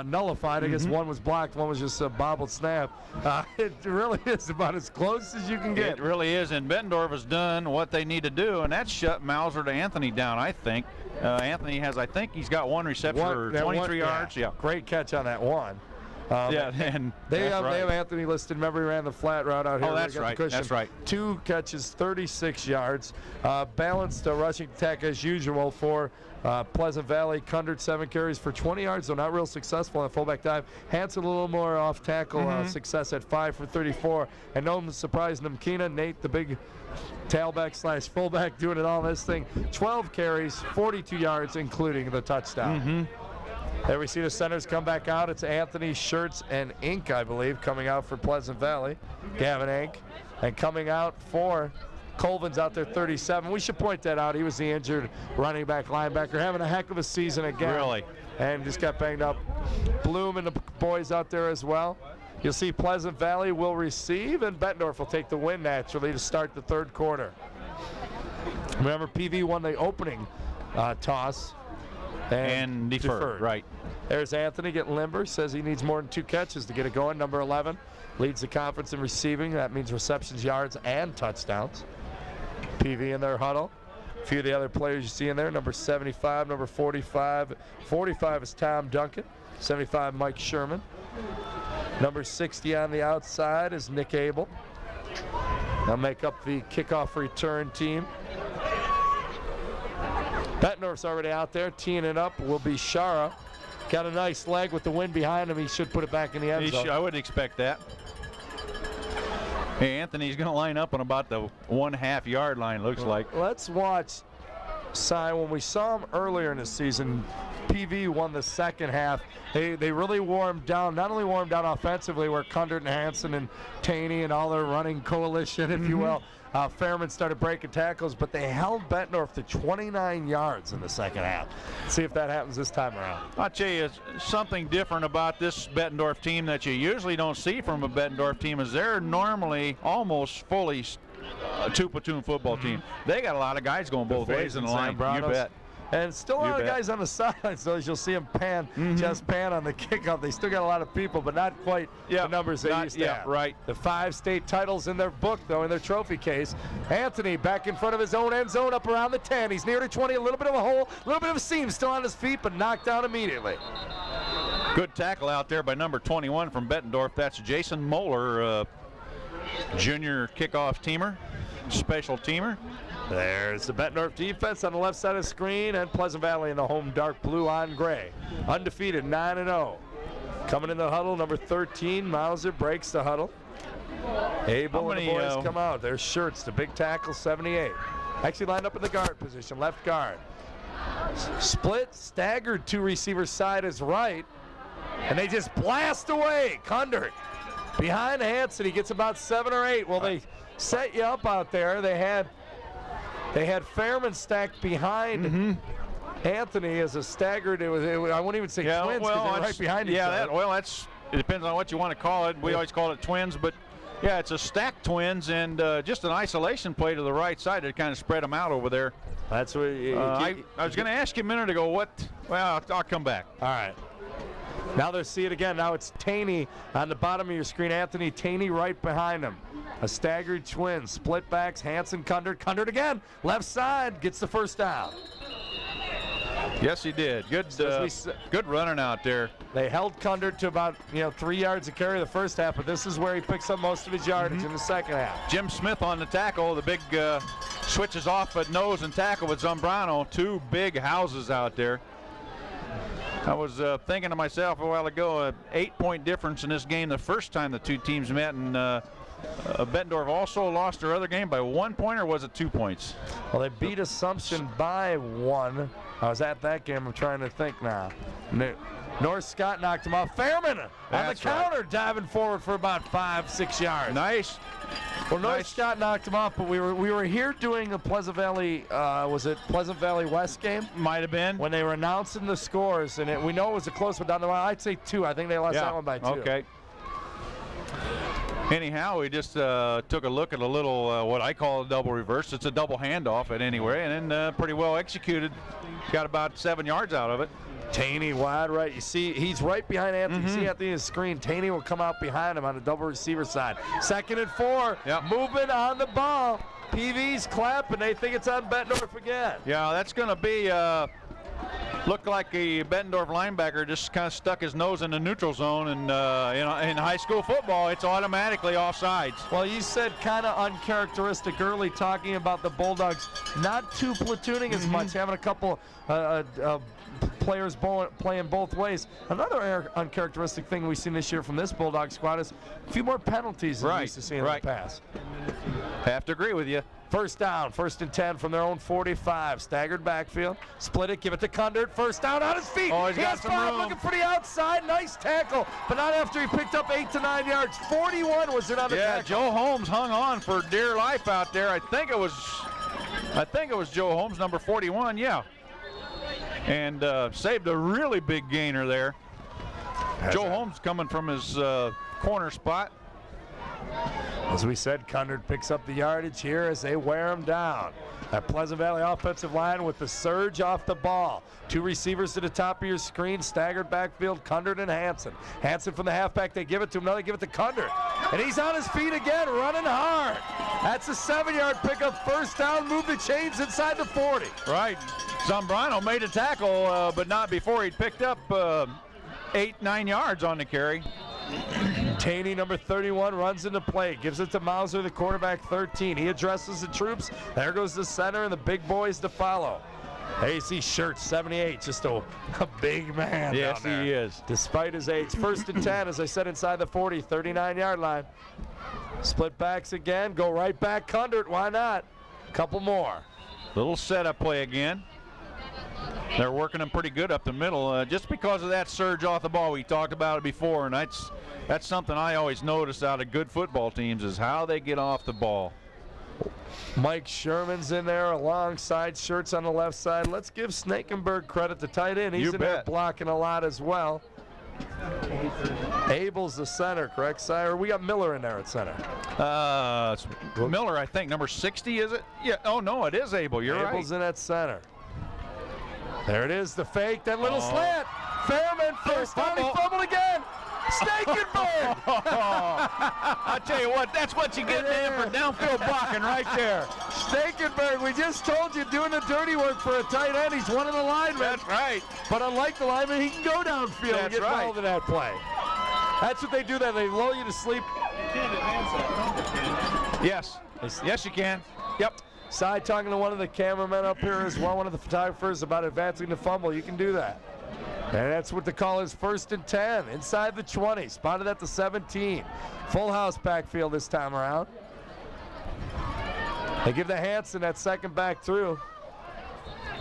nullified. I guess one was blocked. One was just a bobbled snap. It really is about as close as you can get. It really is. And Bettendorf has done what they need to do, and that's shut Mauser to Anthony down, I think. Anthony has, I think he's got 1 reception for 23 yards. Yeah. Great catch on that one. And they have Anthony listed. Remember, he ran the flat route out here. Oh, that's right. That's right. 2 catches, 36 yards. Balanced rushing attack as usual for Pleasant Valley. Kundert 7 carries for 20 yards, so not real successful on the fullback dive. Hanson a little more off tackle success at 5 for 34. And no surprise, Namkina, Nate, the big tailback / fullback, doing it all in this thing. 12 carries, 42 yards, including the touchdown. There we see the centers come back out. It's Anthony Shirts and Ink, I believe, coming out for Pleasant Valley. Gavin Ink. And coming out for Colvin's out there, 37. We should point that out. He was the injured running back, linebacker, having a heck of a season again. Really? And just got banged up. Bloom and the boys out there as well. You'll see Pleasant Valley will receive, and Bettendorf will take the win naturally to start the 3rd quarter. Remember, PV won the opening toss. And deferred. Right. There's Anthony getting limber. Says he needs more than 2 catches to get it going. Number 11 leads the conference in receiving. That means receptions, yards, and touchdowns. PV in their huddle. A few of the other players you see in there. Number 75, number 45. 45 is Tom Duncan. 75, Mike Sherman. Number 60 on the outside is Nick Abel. They'll make up the kickoff return team. Bettendorf's already out there, teeing it up will be Shara. Got a nice leg with the wind behind him. He should put it back in the end zone. I would expect that. Hey, Anthony's going to line up on about the 1/2 yard line, looks like. Let's watch Cy. When we saw him earlier in the season, PV won the second half. They really wore him down, not only wore him down offensively, where Kundert and Hanson and Taney and all their running coalition, if you will, Fairman started breaking tackles, but they held Bettendorf to 29 yards in the second half. See if that happens this time around. I'll tell you, something different about this Bettendorf team that you usually don't see from a Bettendorf team is they're normally almost fully a 2-platoon football team. They got a lot of guys going both ways in the line. You bet. And still a lot of guys on the sidelines, so as you'll see them just pan on the kickoff. They still got a lot of people, but not quite the numbers they used to have. Right. The 5 state titles in their book, though, in their trophy case. Anthony back in front of his own end zone, up around the 10. He's near to 20, a little bit of a hole, a little bit of a seam, still on his feet, but knocked down immediately. Good tackle out there by number 21 from Bettendorf. That's Jason Moeller. junior kickoff teamer, special teamer. There's the Bettendorf defense on the left side of the screen, and Pleasant Valley in the home dark blue on gray. Undefeated, 9-0. Coming in the huddle, number 13, Mauser breaks the huddle. Abel and the boys come out. Their shirts, the big tackle, 78. Actually lined up in the guard position, left guard. Split, staggered, 2 receivers side is right, and they just blast away. Kundert behind Hanson. He gets about 7 or 8. Well, they set you up out there. They had Fairman stacked behind Anthony as a staggered. It was I wouldn't even say twins because they were right behind each other. It depends on what you want to call it. We always call it twins, but yeah, it's a stacked twins and just an isolation play to the right side to kind of spread them out over there. That's what I was going to ask you a minute ago what. Well, I'll come back. All right. Now they see it again. Now it's Taney on the bottom of your screen. Anthony Taney right behind him. A staggered twin. Split backs. Hanson, Kundert. Kundert again. Left side. Gets the first down. Yes, he did. Good running out there. They held Kundert to about 3 yards of carry the first half, but this is where he picks up most of his yardage in the second half. Jim Smith on the tackle. The big switches off at nose and tackle with Zambrano. 2 big houses out there. I was thinking to myself a while ago, an 8-point difference in this game the first time the 2 teams met, and Bettendorf also lost their other game by 1 point, or was it 2 points? Well, they beat Assumption by 1. I was at that game. I'm trying to think now. North Scott knocked him off. Fairman on the counter, diving forward for about 5-6 yards. Nice. Well, North Scott knocked him off, but we were here doing a Pleasant Valley, was it Pleasant Valley West game? Might have been. When they were announcing the scores, and we know it was a close one down the line. I'd say 2. I think they lost that one by 2. Okay. Anyhow, we just took a look at a little, what I call a double reverse. It's a double handoff at anyway, and then pretty well executed. Got about 7 yards out of it. Taney wide right. You see, he's right behind Anthony. You see Anthony on the screen. Taney will come out behind him on the double receiver side. 2nd and 4. Yep. Movement on the ball. PV's clapping. They think it's on Bettendorf again. Yeah, that's going to be looked like a Bettendorf linebacker just kind of stuck his nose in the neutral zone, and in high school football, it's automatically offsides. Well, you said kind of uncharacteristic early, talking about the Bulldogs not too platooning as much, having a couple players playing both ways. Another uncharacteristic thing we've seen this year from this Bulldog squad is a few more penalties than we used to see in the past. Have to agree with you. First down, 1st and 10 from their own 45. Staggered backfield. Split it, give it to Kundert. First down on his feet. Oh, he's got some room. Looking for the outside. Nice tackle, but not after he picked up 8 to 9 yards. 41 was it on the tackle. Joe Holmes hung on for dear life out there. I think it was Joe Holmes, number 41, and saved a really big gainer there. Joe Holmes coming from his corner spot. As we said, Kundert picks up the yardage here as they wear him down. That Pleasant Valley offensive line with the surge off the ball. 2 receivers to the top of your screen, staggered backfield, Kundert and Hanson. Hanson from the halfback, they give it to him, now they give it to Kundert. And he's on his feet again, running hard. That's a 7-yard pickup, first down, move the chains inside the 40. Right, Zambrano made a tackle, but not before he'd picked up 8-9 yards on the carry. Taney, number 31, runs into play, gives it to Mauser, the quarterback, 13. He addresses the troops. There goes the center and the big boys to follow. There you see Shirts, 78, just a big man. Yes, down there, he is. despite his age. 1st and 10, as I said, inside the 40, 39-yard line. Split backs again, go right back, Kundert, why not? Couple more. Little setup play again. They're working them pretty good up the middle, just because of that surge off the ball. We talked about it before, and that's something I always notice out of good football teams is how they get off the ball. Mike Sherman's in there alongside Shirts on the left side. Let's give Snakenberg credit, the tight end. He's in there blocking a lot as well. Abel's the center, correct, Sire? We got Miller in there at center. Miller, I think, number 60, is it? Yeah. Oh, no, it is Abel. You're right. Abel's in at center. There it is, the fake, that little slant. Fairman first down, he fumbled again. Snakenberg! I tell you what, that's what you get in for downfield blocking right there. Snakenberg, we just told you, doing the dirty work for a tight end. He's one of the linemen. That's right. But unlike the lineman, he can go downfield and get involved in that play. That's what they do there. They lull you to sleep Yes. Yes, you can. Yep. Side talking to one of the cameramen up here as well, one of the photographers about advancing the fumble. You can do that. And that's what the call is. 1st and 10 inside the 20, spotted at the 17. Full house backfield this time around. They give the Hanson that second back through.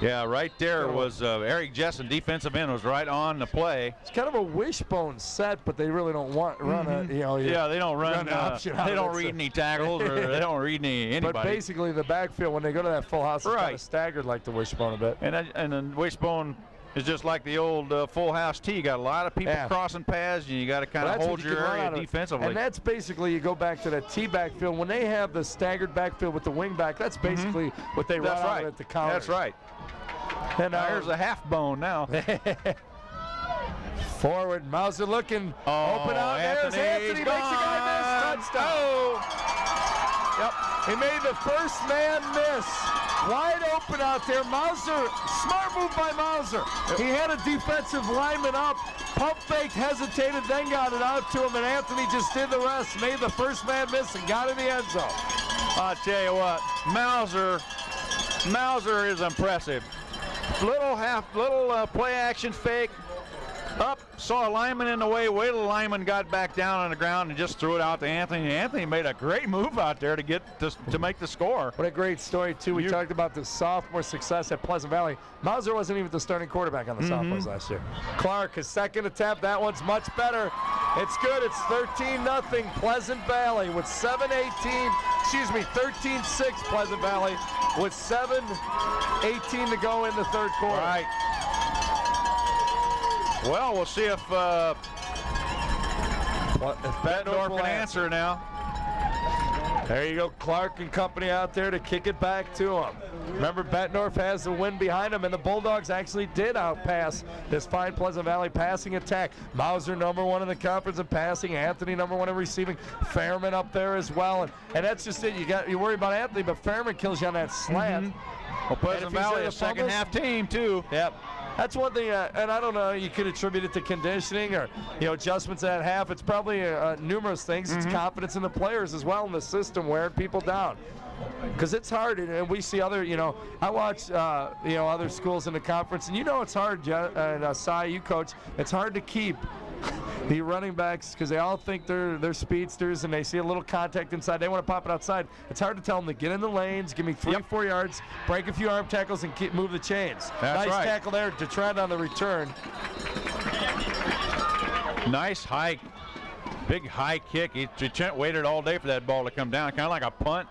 Yeah, right there was Eric Jessen, defensive end, was right on the play. It's kind of a wishbone set, but they really don't run it. You know, yeah, they don't run an option. They don't read any tackles or they don't read anybody. But basically, the backfield when they go to that full house, it's kind of staggered like the wishbone a bit. And the wishbone is just like the old full house tee. You got a lot of people crossing paths, and you got to kind of hold your area defensively. And that's basically, you go back to that T backfield. When they have the staggered backfield with the wing back, that's basically what they run out at the counter. That's right. And there's a half bone now. Forward, Mauser looking, open out. There's Anthony, makes a guy miss, touchdown. Yep, he made the first man miss. Wide open out there, Mauser, smart move by Mauser. He had a defensive lineman up, pump faked, hesitated, then got it out to him, and Anthony just did the rest, made the first man miss and got in the end zone. I'll tell you what, Mauser is impressive. Little play action fake, up, saw a lineman in the way, waited till the lineman got back down on the ground and just threw it out to Anthony. Anthony made a great move out there to get to make the score. What a great story, too. We talked about the sophomore success at Pleasant Valley. Mauser wasn't even the starting quarterback on the sophomores last year. Clark, his second attempt, that one's much better. It's good, it's 13-0 Pleasant Valley with 13-6 Pleasant Valley with 7:18 to go in the third quarter. All right. Well, we'll see if Bettendorf can answer now. There you go, Clark and company out there to kick it back to him. Remember, Bettendorf has the win behind him, and the Bulldogs actually did outpass this fine Pleasant Valley passing attack. Mauser #1 in the conference in passing, Anthony #1 in receiving, Fairman up there as well, and that's just it. You worry about Anthony, but Fairman kills you on that slant. Well, Pleasant Valley a second half team too. Yep. That's one thing, and I don't know, you could attribute it to conditioning or, adjustments at half. It's probably numerous things. It's confidence in the players as well in the system, wearing people down. Because it's hard, and we see other, I watch, other schools in the conference, and it's hard, and Cy, you coach, it's hard to keep the running backs because they all think they're speedsters and they see a little contact inside. They want to pop it outside. It's hard to tell them to get in the lanes, give me 3-4 yards, break a few arm tackles, and move the chains. That's nice right. tackle there to Trent on the return. Nice high, big high kick. Trent waited all day for that ball to come down, kind of like a punt.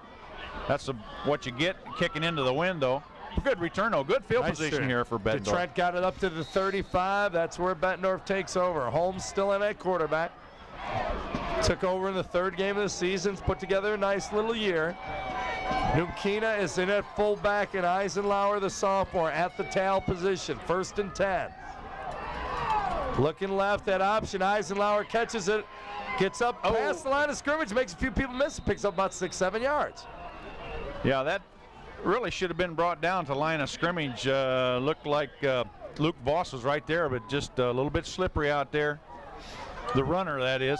That's what you get kicking into the wind, though. Good return, though. Good field position here for Bettendorf. Trent got it up to the 35. That's where Bettendorf takes over. Holmes still in at quarterback. Took over in the third game of the season. Put together a nice little year. Numkina is in at fullback, and Eisenlauer, the sophomore, at the tail position. 1st and 10. Looking left, that option. Eisenlauer catches it. Gets up past the line of scrimmage. Makes a few people miss. Picks up about 6-7 yards. Yeah, that really should have been brought down to line of scrimmage. Looked like Luke Voss was right there, but just a little bit slippery out there. The runner, that is.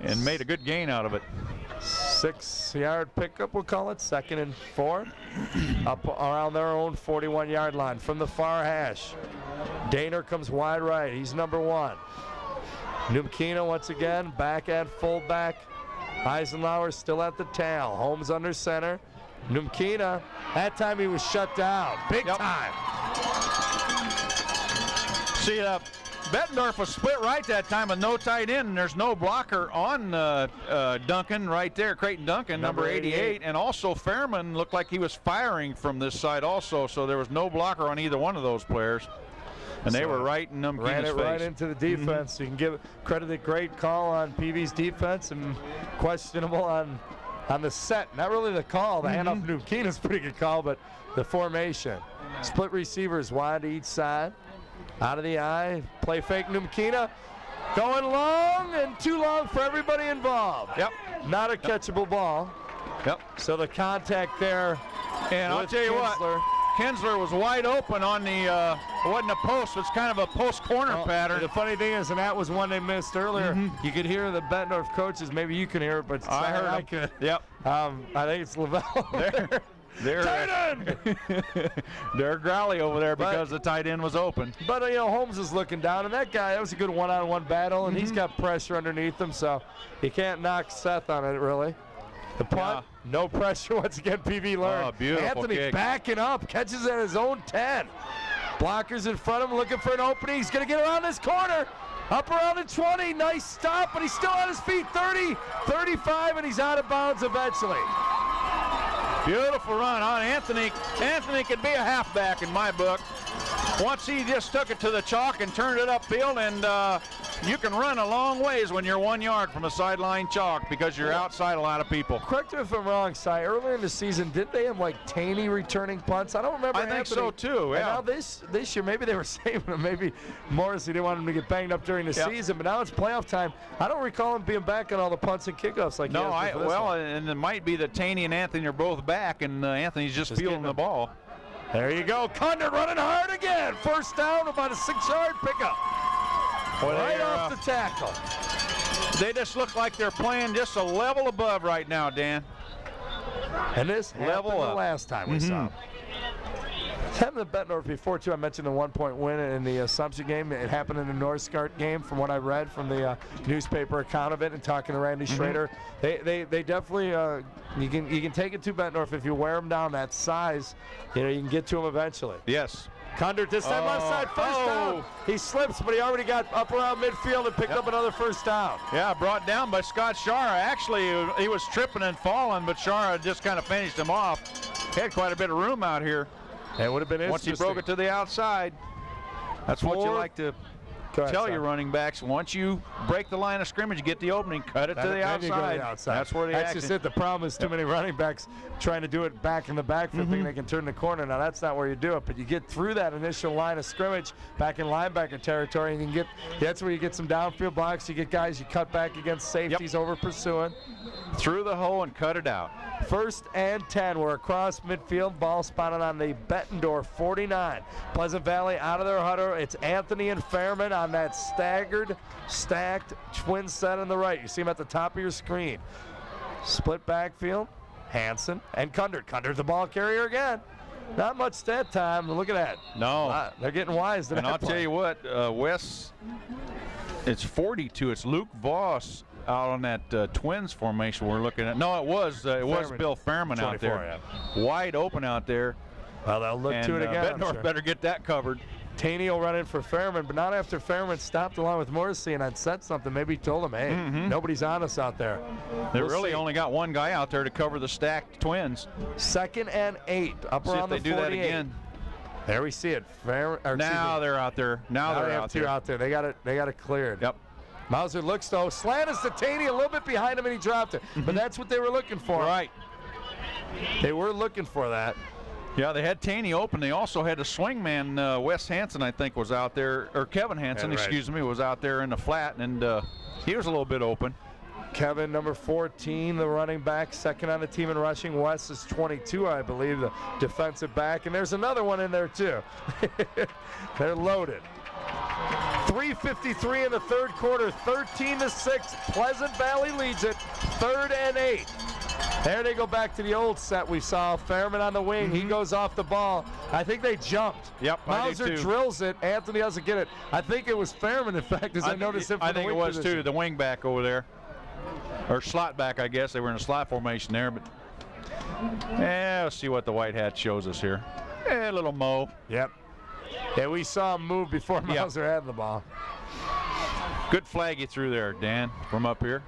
And made a good gain out of it. 6-yard pickup, we'll call it. 2nd and 4. Up around their own 41-yard line from the far hash. Daner comes wide right. He's #1. Numkina once again back at fullback. Eisenlauer still at the tail. Holmes under center. Numkina, that time he was shut down. Big time. See, Bettendorf was split right that time with no tight end, and there's no blocker on Duncan right there, Creighton Duncan, number 88. And also Fairman looked like he was firing from this side also, so there was no blocker on either one of those players. And they were right in Numkina's ran it face. right into the defense. You can give credit the great call on PV's defense and questionable on the set. Not really the call. The handoff to Numkina is a pretty good call, but the formation. Split receivers wide to each side. Out of the eye. Play fake Numkina. Going long and too long for everybody involved. Yep. Not a catchable ball. Yep. So the contact there. And I'll tell you what, Kinsler was wide open on the, it wasn't a post, it's kind of a post corner pattern. The funny thing is, and that was one they missed earlier, you could hear the Bettendorf coaches, maybe you can hear it, but I heard I him. could. Yep. I think it's Lavelle. They're tight end! They're growly over there because the tight end was open. But, Holmes is looking down, and that was a good one-on-one battle, and he's got pressure underneath him, so you can't knock Seth on it, really. The punt, no pressure once again, PV learned. Oh, beautiful Anthony kick. backing up, catches at his own 10. Blockers in front of him, looking for an opening. He's going to get around this corner. Up around the 20, nice stop, but he's still on his feet. 30, 35, and he's out of bounds eventually. Beautiful run on Anthony. Anthony could be a halfback in my book. Once he just took it to the chalk and turned it upfield, and you can run a long ways when you're 1 yard from a sideline chalk because you're outside a lot of people. Correct me if I'm wrong, Cy. Earlier in the season, didn't they have like Taney returning punts? I don't remember. I think so too. And Yeah. now this year, maybe they were saving him. Maybe Morrissey didn't want him to get banged up during the season. But now it's playoff time. I don't recall him being back on all the punts and kickoffs like he has been for this one. And it might be that Taney and Anthony are both back, and Anthony's just fielding the ball. There you go. Condon running hard again. First down, about a 6-yard pickup. Right off the tackle. They just look like they're playing just a level above right now, Dan. And this Level happened the up. last time we saw him. Happened to Bettendorf before, too. I mentioned the 1-point win in the Assumption game. It happened in the Northscart game from what I read from the newspaper account of it and talking to Randy Schrader. They definitely, you can take it to Bettendorf if you wear them down that size. You can get to them eventually. Yes. Condor this time left side, first down. He slips, but he already got up around midfield and picked up another first down. Yeah, brought down by Scott Shara. Actually, he was tripping and falling, but Shara just kind of finished him off. He had quite a bit of room out here. It would have been Once he broke it to the outside. That's what you like to tell your running backs. Once you break the line of scrimmage, get the opening, cut it to the outside. That's where the That's action. just it. The problem is too many running backs trying to do it back in the backfield, thinking they can turn the corner. Now that's not where you do it, but you get through that initial line of scrimmage back in linebacker territory, and you can get. That's where you get some downfield blocks. You get guys you cut back against safeties over pursuing. Through the hole and cut it out. 1st and 10. We're across midfield. Ball spotted on the Bettendorf 49. Pleasant Valley out of their huddle. It's Anthony and Fairman on that stacked twin set on the right. You see them at the top of your screen. Split backfield. Hanson and Cundert. Cundert the ball carrier again. Not much stat time. Look at that. No. They're getting wise to that. And I'll play. tell you what, Wes, it's 42. It's Luke Voss out on that Twins formation we're looking at. No, it was Bill Fairman out there. Yeah. Wide open out there. Well, they'll look to it again. Bettendorf better get that covered. Taney will run in for Fairman, but not after Fairman stopped along with Morrissey and I'd said something. Maybe he told him, hey, nobody's on us out there. They really only got one guy out there to cover the stacked Twins. 2nd and 8, up See around if the they 48. do that again. There we see it. Now they're out there. Now they they're have out two there. out there. They got it cleared. Yep. Mauser looks though. Slant is to Taney, a little bit behind him, and he dropped it. But that's what they were looking for. Right. They were looking for that. Yeah, they had Taney open. They also had a swingman, Wes Hansen, I think, was out there, or Kevin Hansen, excuse me, was out there in the flat, and he was a little bit open. Kevin, number 14, the running back, second on the team in rushing. Wes is 22, I believe, the defensive back. And there's another one in there, too. They're loaded. 3:53 in the third quarter, 13-6. Pleasant Valley leads it, 3rd and 8. There they go back to the old set we saw. Fairman on the wing. He goes off the ball. I think they jumped. Yep, Mauser drills it. Anthony doesn't get it. I think it was Fairman, in fact, as I noticed him. I think it was, too, the wing back over there. Or slot back, I guess. They were in a slot formation there. But yeah, let's see what the white hat shows us here. A little mo. Yep. Yeah, we saw him move before Mauser had the ball. Good flag you threw there, Dan, from up here.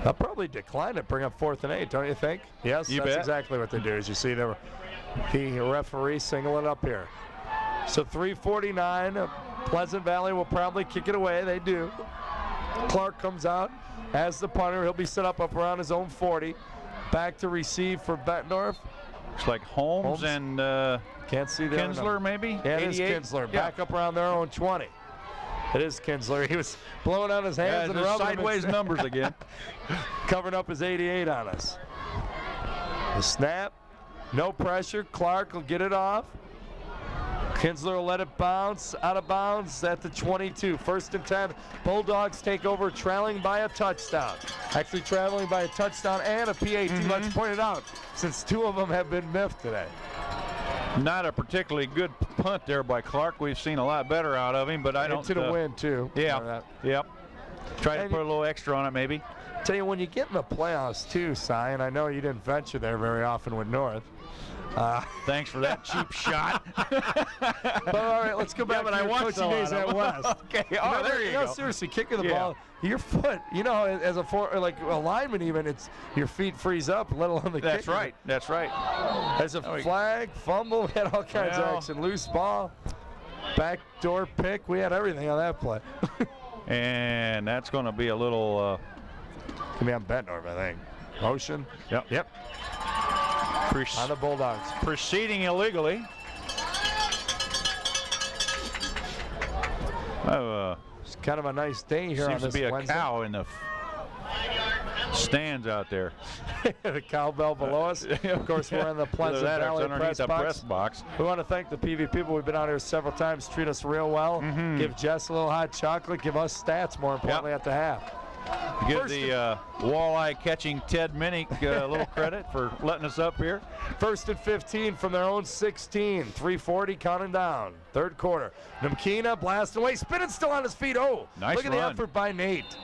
They'll probably decline it, bring up 4th and 8, don't you think? Yes, that's exactly what they do. As you see the referee single it up here. So 3:49, Pleasant Valley will probably kick it away. They do. Clark comes out as the punter. He'll be set up around his own 40. Back to receive for Bettendorf. Looks like Holmes and can't see the Kinsler, maybe? Yeah, it is Kinsler. Back up around their own 20. It is Kinsler. He was blowing on his hands and rubbing sideways numbers again. Covering up his 88 on us. The snap, No pressure. Clark will get it off. Kinsler will let it bounce out of bounds at the 22. 1st and 10. Bulldogs take over, trailing by a touchdown. Actually traveling by a touchdown and a PAT. Let's point it out, since 2 of them have been miffed today. Not a particularly good punt there by Clark. We've seen a lot better out of him, but I don't. Into the wind too. Yeah. Yep. Try to put a little extra on it, maybe. Tell you, when you get in the playoffs too, Cy, and I know you didn't venture there very often with North. Thanks for that cheap shot. But all right, let's go back to your coaching days at West. Okay, there you go. Seriously, kicking the ball, your foot, as a lineman even, it's your feet freeze up, let alone the kick. That's right. That's right. There's a flag, fumble, we had all kinds of action. Loose ball, backdoor pick, we had everything on that play. And that's going to be a little. Can be on Bettendorf, I think. Motion. Yep. On the Bulldogs. Proceeding illegally. It's kind of a nice day here on this Wednesday. Seems to be a cow in the stands out there. The cowbell below us. Of course, we're in the Pleasant Valley press box. We want to thank the PV people. We've been out here several times, treat us real well. Give Jess a little hot chocolate, give us stats, more importantly, at the half. Give the walleye catching Ted Minnick a little credit for letting us up here. 1st and 15 from their own 16. 3:40 counting down. 3rd quarter. Namkina blasting away, spinning still on his feet. Oh, nice look at the effort by Nate.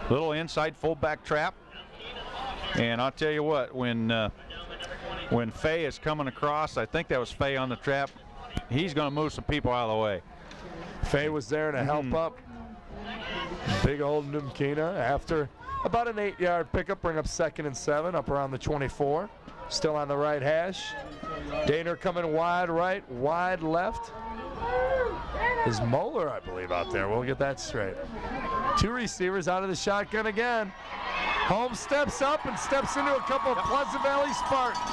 Little inside fullback trap. And I'll tell you what, when Faye is coming across, I think that was Faye on the trap, he's going to move some people out of the way. Faye was there to help up. Big old Namkina after about an 8-yard pickup, bring up 2nd and 7, up around the 24. Still on the right hash. Daner coming wide right, wide left. Is Moeller, I believe, out there. We'll get that straight. 2 receivers out of the shotgun again. Holmes steps up and steps into a couple of Pleasant Valley Spartans.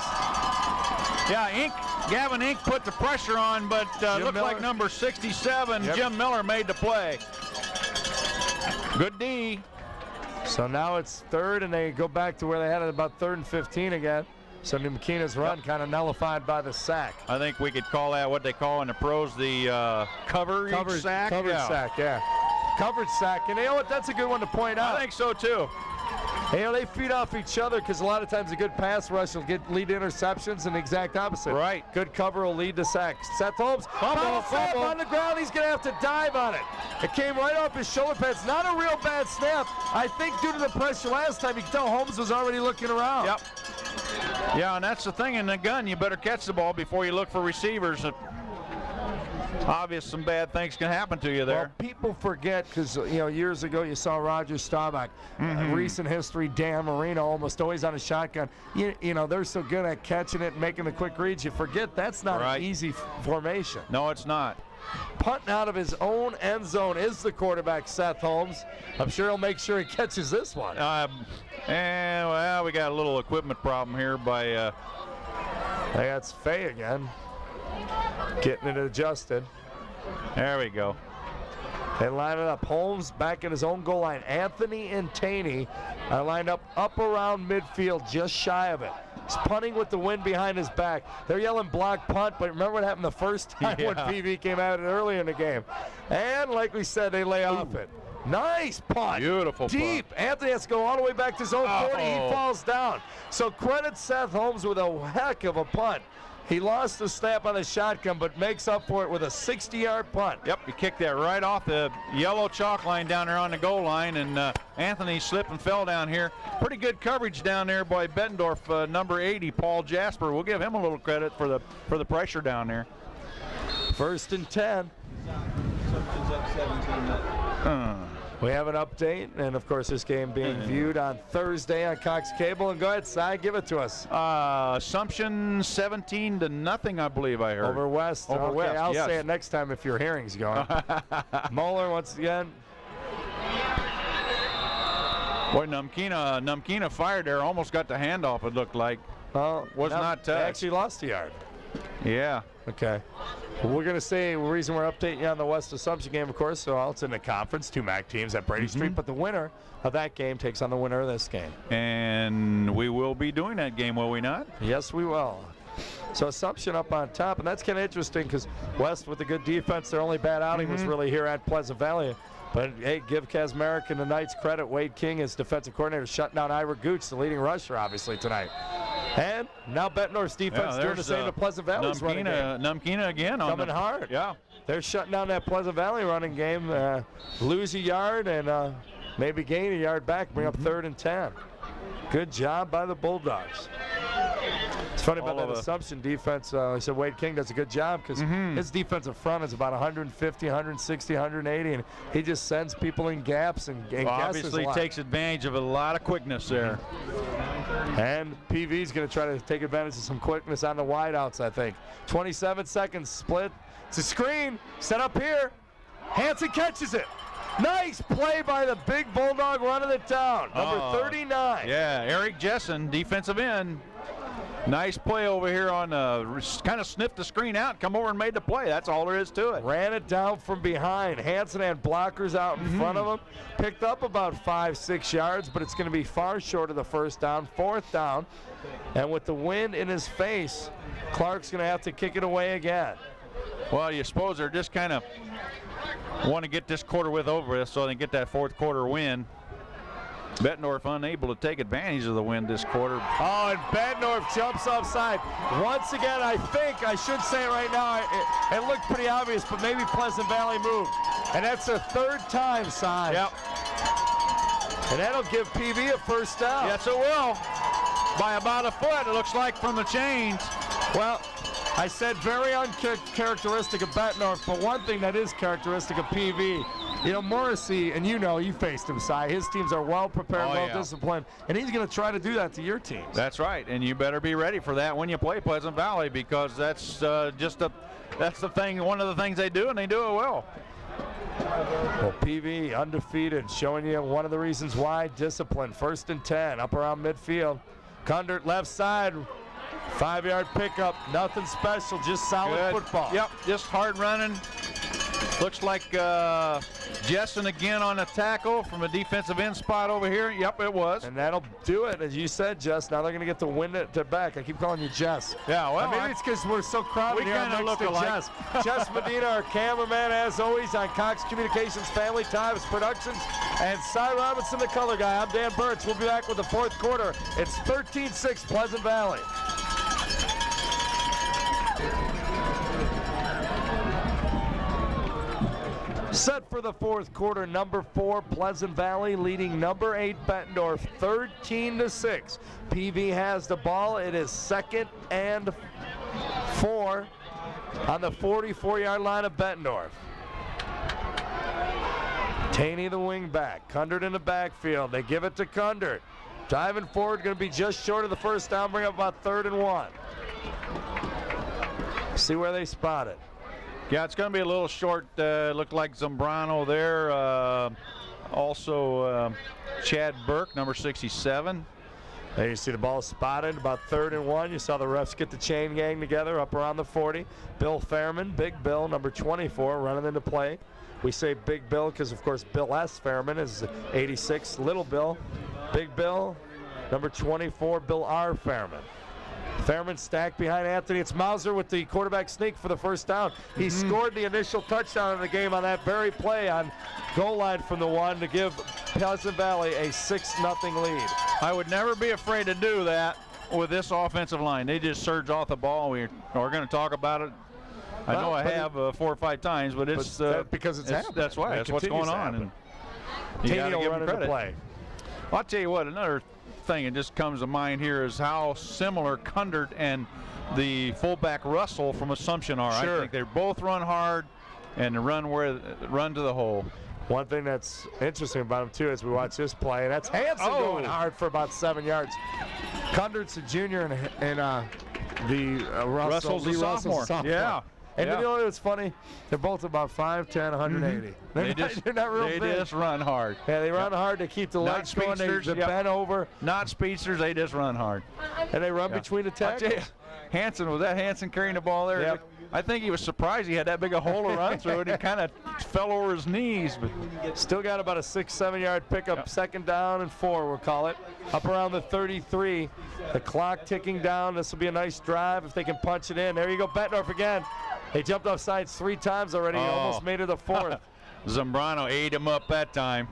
Yeah, Gavin Ink put the pressure on, but looked like number 67, Jim Miller, made the play. Good D. So now it's 3rd, and they go back to where they had it about 3rd and 15 again. So Namkina's run kind of nullified by the sack. I think we could call that what they call in the pros the covered sack. Covered sack, yeah. Covered sack. And you know what? That's a good one to point out. I think so, too. They feed off each other because a lot of times a good pass rush will lead to interceptions, and the exact opposite. Right. Good cover will lead to sacks. Seth Holmes, fumble on the ground. He's going to have to dive on it. It came right off his shoulder pads. Not a real bad snap. I think due to the pressure last time, you can tell Holmes was already looking around. Yep. Yeah, and that's the thing in the gun. You better catch the ball before you look for receivers. Obvious some bad things can happen to you there. Well, people forget because years ago you saw Roger Staubach. Recent history, Dan Marino almost always on a shotgun. They're so good at catching it and making the quick reads. You forget that's not an easy formation. No, it's not. Punting out of his own end zone is the quarterback, Seth Holmes. I'm sure he'll make sure he catches this one. We got a little equipment problem here by. That's Faye again. Getting it adjusted. There we go. They line it up. Holmes back in his own goal line. Anthony and Taney are lined up around midfield, just shy of it. He's punting with the wind behind his back. They're yelling block punt, but remember what happened the first time when PV came out earlier in the game. And like we said, they lay off it. Nice punt. Beautiful deep punt. Anthony has to go all the way back to his own 40. He falls down. So credit Seth Holmes with a heck of a punt. He lost the snap on the shotgun, but makes up for it with a 60-yard punt. Yep, he kicked that right off the yellow chalk line down there on the goal line, and Anthony slipped and fell down here. Pretty good coverage down there by Bettendorf, number 80, Paul Jasper. We'll give him a little credit for the pressure down there. 1st and 10. We have an update, and of course this game being viewed on Thursday on Cox Cable. And go ahead, Si, give it to us. Assumption 17-0, I believe I heard. Over West. Over West, I'll say it next time if your hearing's going. Moeller once again. Boy, Namkina fired there, almost got the handoff, it looked like. Well, was not touched. They actually lost a yard. Yeah. Okay. We're going to say the reason we're updating you on the West Assumption game, of course, so it's in the conference, 2 MAC teams at Brady Street, but the winner of that game takes on the winner of this game. And we will be doing that game, will we not? Yes, we will. So Assumption up on top, and that's kind of interesting because West with a good defense, their only bad outing was really here at Pleasant Valley. But, hey, give Kazmarek and the Knights credit. Wade King, as defensive coordinator, shutting down Ira Gooch, the leading rusher, obviously, tonight. And now Bettendorf's defense doing the same to Pleasant Valley's running game. Numkina again. Coming hard. Yeah. They're shutting down that Pleasant Valley running game. Lose a yard and maybe gain a yard back, bring up 3rd and 10. Good job by the Bulldogs. It's funny about that Assumption defense. I said Wade King does a good job because his defensive front is about 150, 160, 180, and he just sends people in gaps and guesses obviously a lot. Takes advantage of a lot of quickness there. And PV's going to try to take advantage of some quickness on the wideouts, I think. 27 seconds split. It's a screen set up here. Hansen catches it. Nice play by the big Bulldog running it down. Number 39. Yeah, Eric Jessen, defensive end. Nice play over here on kind of sniffed the screen out, come over and made the play. That's all there is to it. Ran it down from behind. Hansen had blockers out in front of him. Picked up about 5-6 yards, but it's going to be far short of the first down. 4th down. And with the wind in his face, Clark's going to have to kick it away again. Well, you suppose they're just kind of want to get this quarter with over with so they can get that 4th quarter win. Bettendorf unable to take advantage of the win this quarter. Oh, and Bettendorf jumps offside. Once again, I think, I should say it right now, it looked pretty obvious, but maybe Pleasant Valley moved. And that's the 3rd time, Si. Yep. And that'll give PV a first down. Yes, it will. By about a foot, it looks like, from the chains. Well, I said very uncharacteristic of Bettendorf, but one thing that is characteristic of PV, you know, Morrissey, and you know, you faced him, Si. His teams are well prepared, well disciplined, and he's going to try to do that to your teams. That's right, and you better be ready for that when you play Pleasant Valley, because that's that's the thing. One of the things they do, and they do it well. Well, PV undefeated, showing you one of the reasons why. Discipline. 1st and 10, up around midfield. Kundert left side. 5-yard pickup, nothing special, just solid football. Yep, just hard running. Looks like Jessen again on a tackle from a defensive end spot over here. Yep, it was. And that'll do it, as you said, Jess. Now they're going to get to win it to back. I keep calling you Jess. Yeah, well, maybe it's because we're so crowded we here. kind of look alike. Jess. Jess Medina, our cameraman, as always, on Cox Communications, Family Ties Productions, and Cy Robinson, the color guy. I'm Dan Burch. We'll be back with the 4th quarter. It's 13-6 Pleasant Valley. Set for the 4th quarter, number 4 Pleasant Valley leading number 8 Bettendorf 13-6. PV has the ball. It is 2nd and 4 on the 44-yard line of Bettendorf. Taney the wing back, Kundert in the backfield. They give it to Kundert. Diving forward, going to be just short of the first down, bring up about 3rd and 1. See where they spot it. Yeah, it's going to be a little short. Looked like Zambrano there. Also, Chad Burke, number 67. There you see the ball spotted, about 3rd and 1. You saw the refs get the chain gang together up around the 40. Bill Fairman, Big Bill, number 24, running into play. We say Big Bill because, of course, Bill S. Fairman is 86. Little Bill, Big Bill, number 24, Bill R. Fairman. Fairman stacked behind Anthony. It's Mauser with the quarterback sneak for the first down. He scored the initial touchdown in the game on that very play on goal line from the 1 to give Pleasant Valley a 6-0 lead. I would never be afraid to do that with this offensive line. They just surge off the ball. We're going to talk about it. I know I have 4 or 5 times, but it's because it's happening. That's why. That's what's going on. And you got to give them credit. Play. Well, I'll tell you what, another thing that just comes to mind here is how similar Kundert and the fullback Russell from Assumption are. Sure. I think they both run hard and run to the hole. One thing that's interesting about him too as we watch this play, and that's Hansen going hard for about 7 yards. Kundert's a junior and Russell's a sophomore. Yeah. And you know what's funny? They're both about 5'10", 180. They're not real big. They just run hard. Yeah, they run hard to keep the legs going. They bend over. Not speedsters, they just run hard. And they run between the tackles. Hansen, was that Hansen carrying the ball there? Yep. I think he was surprised he had that big a hole to run through, and he kind of fell over his knees. But still got about a 6-7 yard pickup. Yep. 2nd down and 4, we'll call it. Up around the 33. The clock ticking down. This will be a nice drive if they can punch it in. There you go, Bettendorf again. They jumped off sides 3 times already. He almost made it the 4th. Zambrano ate him up that time.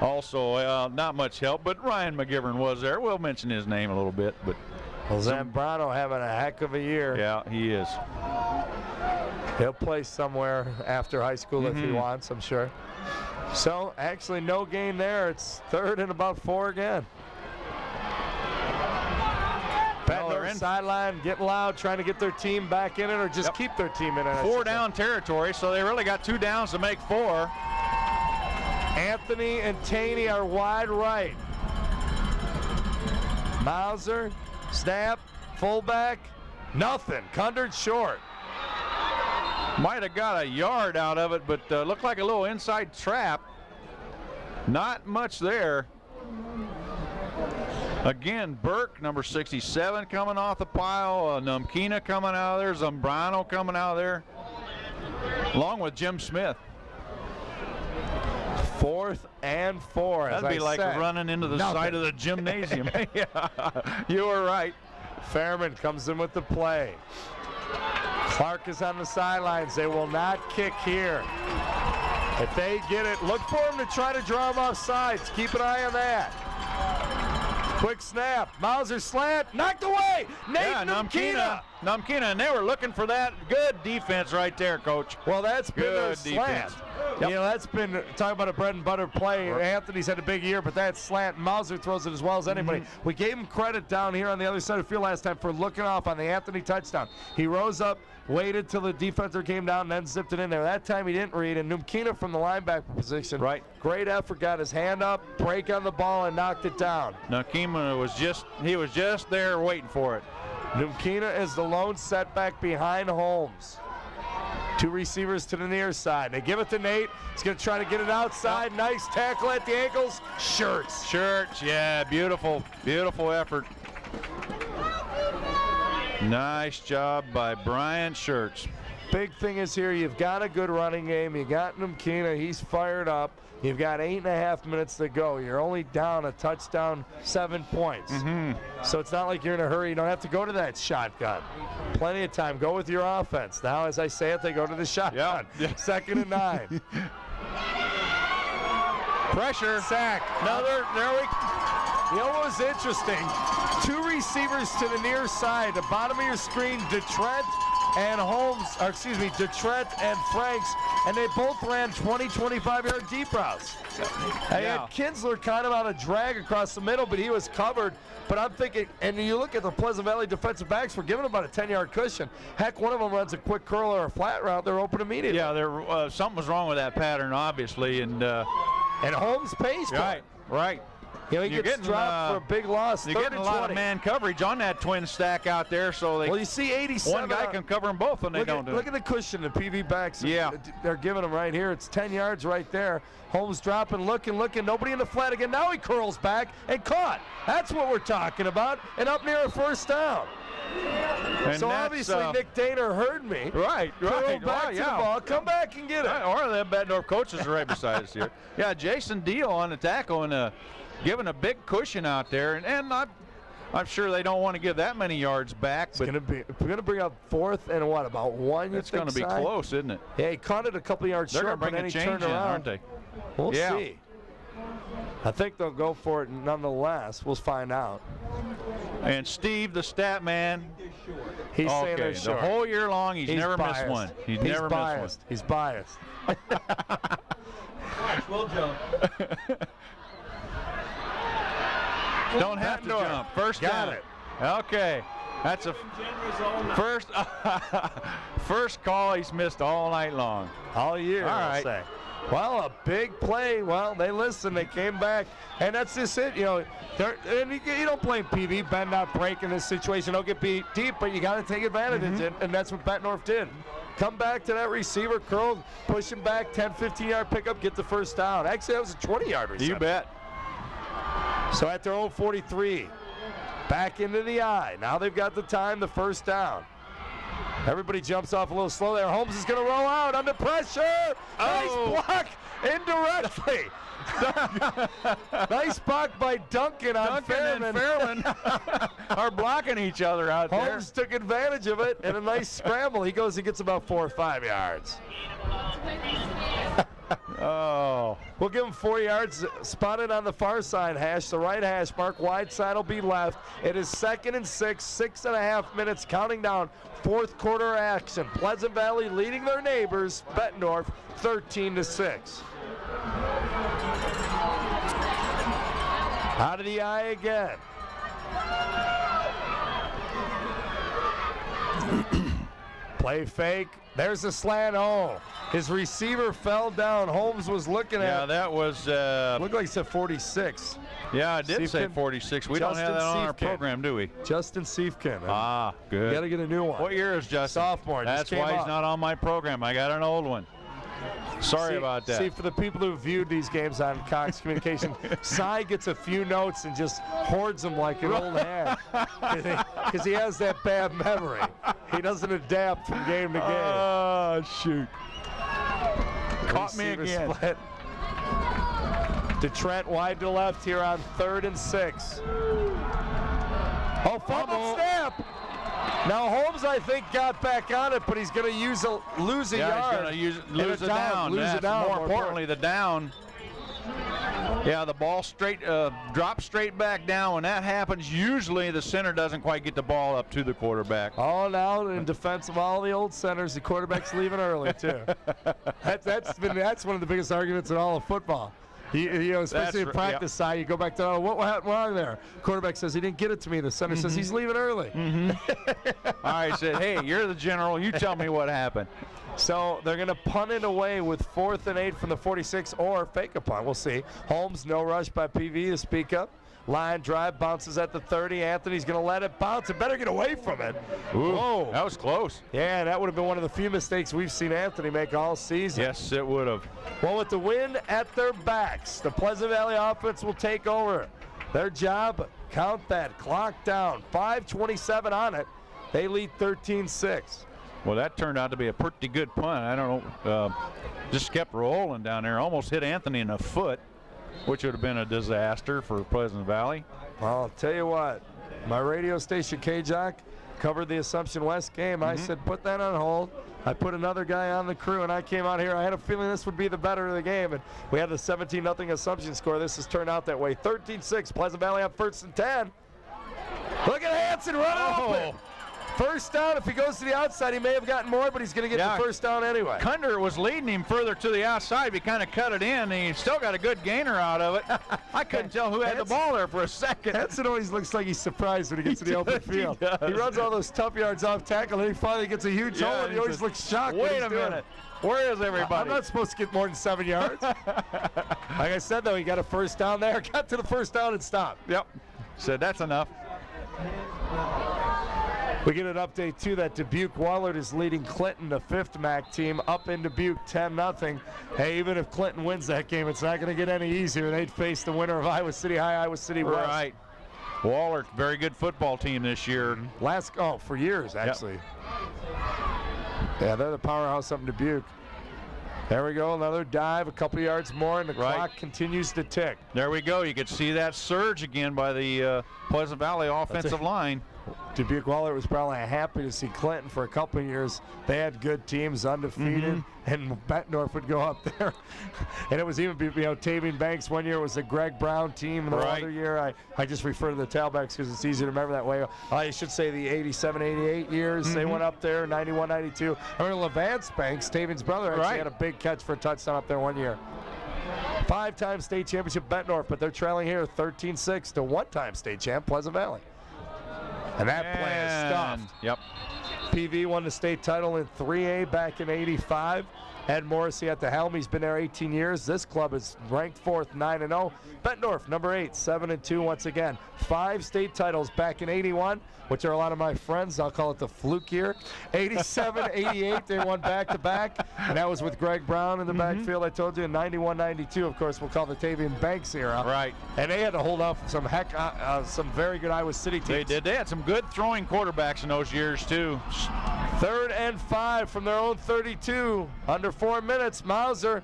Also, not much help, but Ryan McGivern was there. We'll mention his name a little bit, but Zambrano having a heck of a year. yeah, he is. He'll play somewhere after high school if he wants, I'm sure. So, actually, no gain there. It's 3rd and about 4 again. Bettendorf sideline, getting loud, trying to get their team back in it or just keep their team in it. 4 down territory, so they really got 2 downs to make 4. Anthony and Taney are wide right. Mauser, snap, fullback, nothing. Cundered short. Might have got a yard out of it, but looked like a little inside trap. Not much there. Again, Burke, number 67, coming off the pile. Numkina coming out of there. Zambrano coming out of there. Along with Jim Smith. 4th and 4. That'd be like running into the side of the gymnasium. Yeah, you were right. Fairman comes in with the play. Clark is on the sidelines. They will not kick here. If they get it, look for them to try to draw them off sides. Keep an eye on that. Quick snap. Mauser slant. Knocked away. Nate Numkina. Numkina, and they were looking for that. Good defense right there, Coach. Well, that's been their Good slant. defense. You know, that's been, talking about a bread and butter play. Anthony's had a big year, but that slant, Mauser throws it as well as anybody. We gave him credit down here on the other side of the field last time for looking off on the Anthony touchdown. He rose up, waited till the defender came down, and then zipped it in there. That time he didn't read, and Numkina from the linebacker position. Right. Great effort, got his hand up, break on the ball, and knocked it down. Numkina was just there waiting for it. Numkina is the lone setback behind Holmes. 2 receivers to the near side. They give it to Nate. He's going to try to get it outside. Nice tackle at the ankles. Shirts, yeah, beautiful, beautiful effort. Nice job by Brian Shirts. Big thing is here, you've got a good running game. You got Numkina. He's fired up. You've got 8.5 minutes to go. You're only down a touchdown, 7 points. So it's not like you're in a hurry. You don't have to go to that shotgun. Plenty of time. Go with your offense. Now, as I say it, they go to the shotgun. Yeah. 2nd and 9. Pressure. Sack. Now there we. You know what was interesting? 2 receivers to the near side. The bottom of your screen, DeTrent and Holmes, or excuse me, DeTrent and Franks, and they both ran 20, 25-yard deep routes. I had Kinsler kind of on a drag across the middle, but he was covered. But I'm thinking, and you look at the Pleasant Valley defensive backs, we're giving them about a 10-yard cushion. Heck, one of them runs a quick curl or a flat route, they're open immediately. Yeah, something was wrong with that pattern, obviously, and Holmes pays for it. Right. You know, he gets dropped for a big loss. You're getting a lot of man coverage on that twin stack out there, so well, you see 87. one guy can cover them both when they don't do it. Look at the cushion the PV backs. Yeah. They're giving them right here. It's 10 yards right there. Holmes dropping, looking. Nobody in the flat again. Now he curls back and caught. That's what we're talking about. And up near a 1st down. And so obviously Nick Daner heard me. Right. Curl back to the ball. Come back and get it. Or the Bettendorf coaches are right beside us here. Yeah, Jason Deal on the tackle and giving a big cushion out there, and I'm sure they don't want to give that many yards back. It's going to bring up 4th and what, about 1? It's going to be close, isn't it? Yeah, he caught it a couple yards short, but then he turned around, aren't they? We'll see. I think they'll go for it nonetheless. We'll find out. And Steve, the stat man, he's saying they're short. The whole year long, he's never missed one. He's never biased. missed He's one. biased. We'll jump. Don't have to jump. First down. Got it. Okay. That's a first call he's missed all night long. All year, all I'll right. say. Well, a big play. Well, they listened. They came back. And that's just it. You know, and you don't blame PV. Bend not break in this situation. Don't get beat deep, but you got to take advantage of it. And that's what Bettendorf did. Come back to that receiver, curl, push him back, 10, 15-yard pickup, get the 1st down. Actually, that was a 20-yard reception. You bet. So at their own 43, back into the eye. Now they've got the time, the 1st down. Everybody jumps off a little slow there. Holmes is going to roll out under pressure. Oh. Nice block indirectly. Nice block by Duncan on Duncan and Fairman are blocking each other out there. Holmes took advantage of it and a nice scramble. He goes and gets about 4 or 5 yards. Oh. We'll give him 4 yards. Spotted on the far side hash, the right hash mark. Wide side will be left. It is 2nd and 6, 6.5 minutes counting down. 4th quarter action. Pleasant Valley leading their neighbors, Bettendorf, 13-6. Out of the eye again. Play fake. There's a slant. Oh, his receiver fell down. Holmes was looking at. Yeah, that was. Looked like he said 46. Yeah, I did say Siefkin. 46. We don't have Justin that on our Siefkin. program, do we? Justin Siefkin. Ah, You good. got to get a new one. What year is Justin? Sophomore. Just That's came why he's up. not on my program. I got an old one. Sorry about that. See, for the people who viewed these games on Cox Communication, Cy gets a few notes and just hoards them like an old hand. Because he has that bad memory. He doesn't adapt from game to game. Oh, shoot. Caught me Receiver again. split. To Trent, wide to left here on 3rd and 6. Oh, fumble snap. Now Holmes, I think, got back on it, but he's going to lose a Yeah, yard. he's going to lose a down. Lose a That's down. more importantly, the down. Yeah, the ball drops straight back down. When that happens, usually the center doesn't quite get the ball up to the quarterback. Oh, now in defense of all the old centers, the quarterback's leaving early too. That's one of the biggest arguments in all of football. You know, especially in practice side, you go back to, what went wrong there? Quarterback says he didn't get it to me. The center says he's leaving early. I said, hey, you're the general. You tell me what happened. So they're going to punt it away with 4th and 8 from the 46 or fake a punt. We'll see. Holmes, no rush by PV to speak up. Line drive, bounces at the 30. Anthony's going to let it bounce. It better get away from it. Ooh, Whoa. that was close. Yeah, that would have been one of the few mistakes we've seen Anthony make all season. Yes, it would have. Well, with the wind at their backs, the Pleasant Valley offense will take over. Their job, count that, clock down, 5:27 on it. They lead 13-6. Well, that turned out to be a pretty good punt. I don't know, just kept rolling down there. Almost hit Anthony in the foot, which would have been a disaster for Pleasant Valley. Well, I'll tell you what, my radio station, K-Jock, covered the Assumption West game. I said, put that on hold. I put another guy on the crew, and I came out here. I had a feeling this would be the better of the game, and we had the 17-0 Assumption score. This has turned out that way. 13-6, Pleasant Valley up 1st and 10. Look at Hanson running open. First down. If he goes to the outside, he may have gotten more, but he's going to get the first down anyway. Kunder was leading him further to the outside, but he kind of cut it in, and he still got a good gainer out of it. I couldn't tell who had the ball there for a second. Hanson always looks like he's surprised when he gets to the open field. He runs all those tough yards off tackle, and then he finally gets a huge hole, and he always looks shocked. Wait a minute. Where is everybody? I'm not supposed to get more than 7 yards. Like I said, though, he got a first down there. Got to the first down and stopped. Yep. Said that's enough. We get an update, too, that Dubuque Wallard is leading Clinton, the 5th MAC team, up in Dubuque 10-0. Hey, even if Clinton wins that game, it's not going to get any easier. They'd face the winner of Iowa City High, Iowa City West. Right. Wallard, very good football team this year. For years, actually. Yeah, they're the powerhouse up in Dubuque. There we go, another dive, a couple yards more, and the clock continues to tick. There we go. You could see that surge again by the Pleasant Valley offensive line. Dubuque Waller was probably happy to see Clinton for a couple of years. They had good teams, undefeated, and Bettendorf would go up there. And it was even, Tavian Banks one year was the Greg Brown team, and the other year, I just refer to the tailbacks because it's easy to remember that way. I should say the 87, 88 years, they went up there, 91, 92. I remember Levance Banks, Tavian's brother, actually had a big catch for a touchdown up there one year. 5-time state championship Bettendorf, but they're trailing here 13-6 to one-time state champ Pleasant Valley. And that play is stuffed. Yep. PV won the state title in 3A back in '85. Ed Morrissey at the helm. He's been there 18 years. This club is ranked 4th, 9-0. Bettendorf, number 8, 7-2 once again. 5 state titles back in 81, which are a lot of my friends. I'll call it the fluke year. 87, 88, they won back-to-back, and that was with Greg Brown in the backfield, I told you. In 91, 92, of course, we'll call the Tavian Banks era. Right. And they had to hold off some some very good Iowa City teams. They did. They had some good throwing quarterbacks in those years, too. 3rd and 5 from their own 32. Under 4 minutes, Mauser.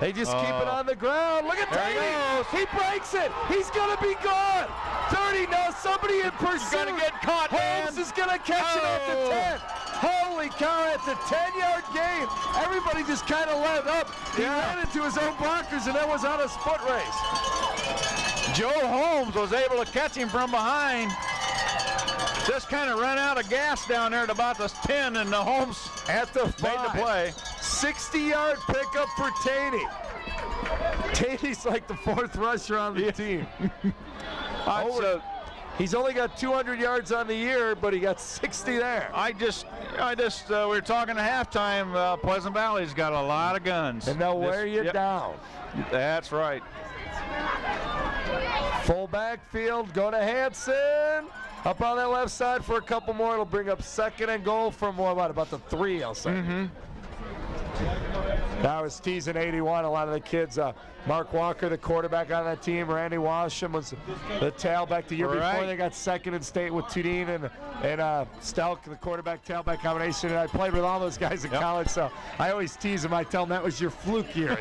They just keep it on the ground. Look at that. He breaks it. He's going to be gone. 30. Now somebody in pursuit. He's going to get caught, Holmes man. is going to catch it at the 10. Holy cow, it's a 10-yard gain. Everybody just kind of let up. He ran into his own blockers, and that was on a foot race. Joe Holmes was able to catch him from behind. Just kind of ran out of gas down there at about the 10, and the Holmes at the 5. Made the play. 60-yard pickup for Taney. Taney's like the 4th rusher on the team. He's only got 200 yards on the year, but he got 60 there. we were talking at halftime. Pleasant Valley's got a lot of guns. And they'll wear you down. That's right. Full backfield, go to Hanson. Up on that left side for a couple more. It'll bring up 2nd and goal from about the 3, I'll say. Now it's teasing 81. A lot of the kids, Mark Walker, the quarterback on that team, Randy Washam was the tailback the year before. They got 2nd in state with Tudine and Stelk, the quarterback tailback combination. And I played with all those guys in college, so I always tease them. I tell them that was your fluke year.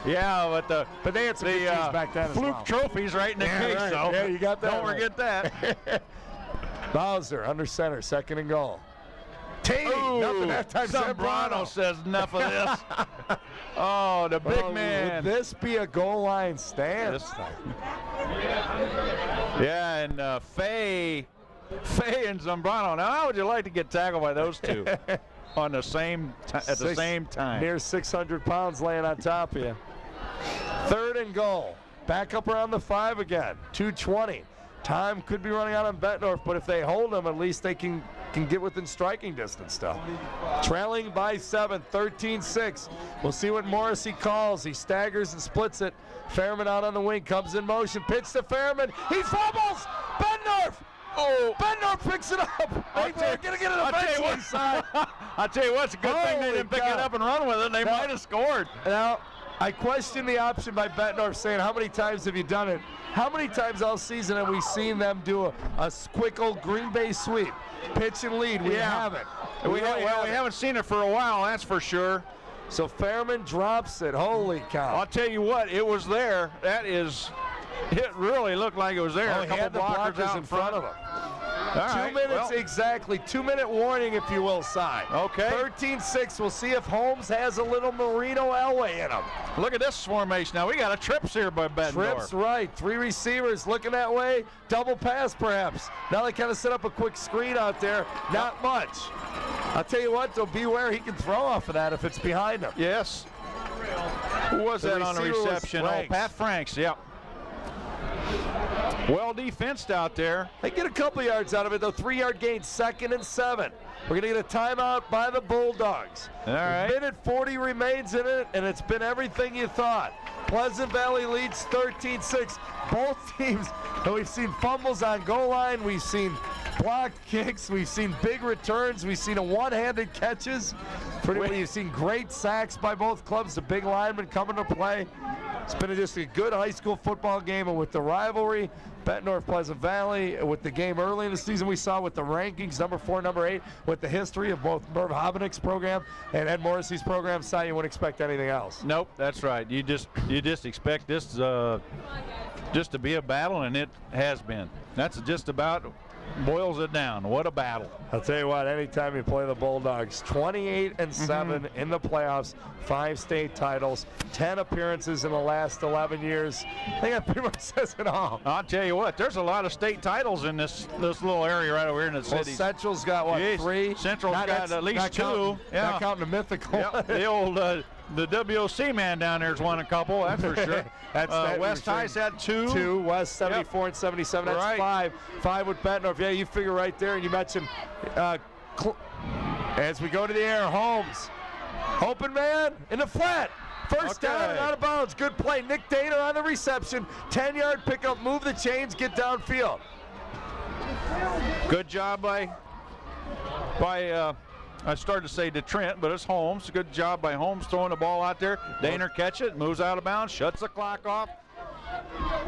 Yeah, but they had some good teams back then. Fluke trophies right in the case, right. though. Yeah, you got that. Don't forget that. Bowser under center, 2nd and goal. Taney, nothing that time. Zambrano says enough of this. Oh, the big man. Would this be a goal line stand? Yeah, and Fay and Zambrano. Now, how would you like to get tackled by those two on the same at the same time? Near 600 pounds laying on top of you. 3rd and goal. Back up around the 5 again. 2:20. Time could be running out on Bettendorf, but if they hold them, at least they can get within striking distance still. Trailing by 7, 13-6. We'll see what Morrissey calls. He staggers and splits it. Fairman out on the wing, comes in motion, pitch to Fairman. He fumbles! Bettendorf! Oh, Bettendorf picks it up. They're going to get it eventually inside. I'll tell you what, it's a good thing they didn't pick it up and run with it. They might have scored. Now, I question the option by Bettendorf saying, how many times have you done it? How many times all season have we seen them do a quick old Green Bay sweep? Pitch and lead. We haven't. We haven't seen it for a while, that's for sure. So Fairman drops it. Holy cow. I'll tell you what, it was there. It really looked like it was there. A couple blockers out in front of him. All 2 minutes exactly. 2-minute warning, if you will, side. Okay. 13-6. We'll see if Holmes has a little Marino Elway in him. Look at this formation now. We got a trips here by Bettendorf. Trips right. 3 receivers looking that way. Double pass perhaps. Now they kind of set up a quick screen out there. Not much. I'll tell you what, though, beware. He can throw off of that if it's behind him. Yes. Who was that on the reception? Oh, Pat Franks, yeah. Well defensed out there. They get a couple yards out of it, though. 3-yard gain, 2nd and 7. We're going to get a timeout by the Bulldogs. All right. Minute 40 remains in it, and it's been everything you thought. Pleasant Valley leads 13-6. Both teams, and we've seen fumbles on goal line. We've seen blocked kicks. We've seen big returns. We've seen one-handed catches. You've seen great sacks by both clubs. The big linemen coming to play. It's been just a good high school football game, and with the rivalry, Bettendorf, Pleasant Valley, with the game early in the season we saw with the rankings, number 4, number 8, with the history of both Merv Hobenick's program and Ed Morrissey's program, Si, you wouldn't expect anything else. Nope, that's right. You just expect this just to be a battle, and it has been. That's just about boils it down. What a battle. I'll tell you what, anytime you play the Bulldogs, 28-7 in the playoffs, 5 state titles, 10 appearances in the last 11 years. I think that pretty much says it all. I'll tell you what, there's a lot of state titles in this little area right over here in the city. Central's got, what, 3? Central's got at least 2. Not counting the mythical. Yep, the old the WOC man down there's won a couple, that's for sure. West High's had 2. West 74 and 77. That's 5. 5 with Bettendorf. Yeah, you figure right there. And you mentioned As we go to the air, Holmes. Open man in the flat. First down and out of bounds. Good play. Nick Dana on the reception. 10-yard pickup. Move the chains. Get downfield. Good job by I started to say DeTrent, but it's Holmes. Good job by Holmes throwing the ball out there. Dana catch it, moves out of bounds, shuts the clock off.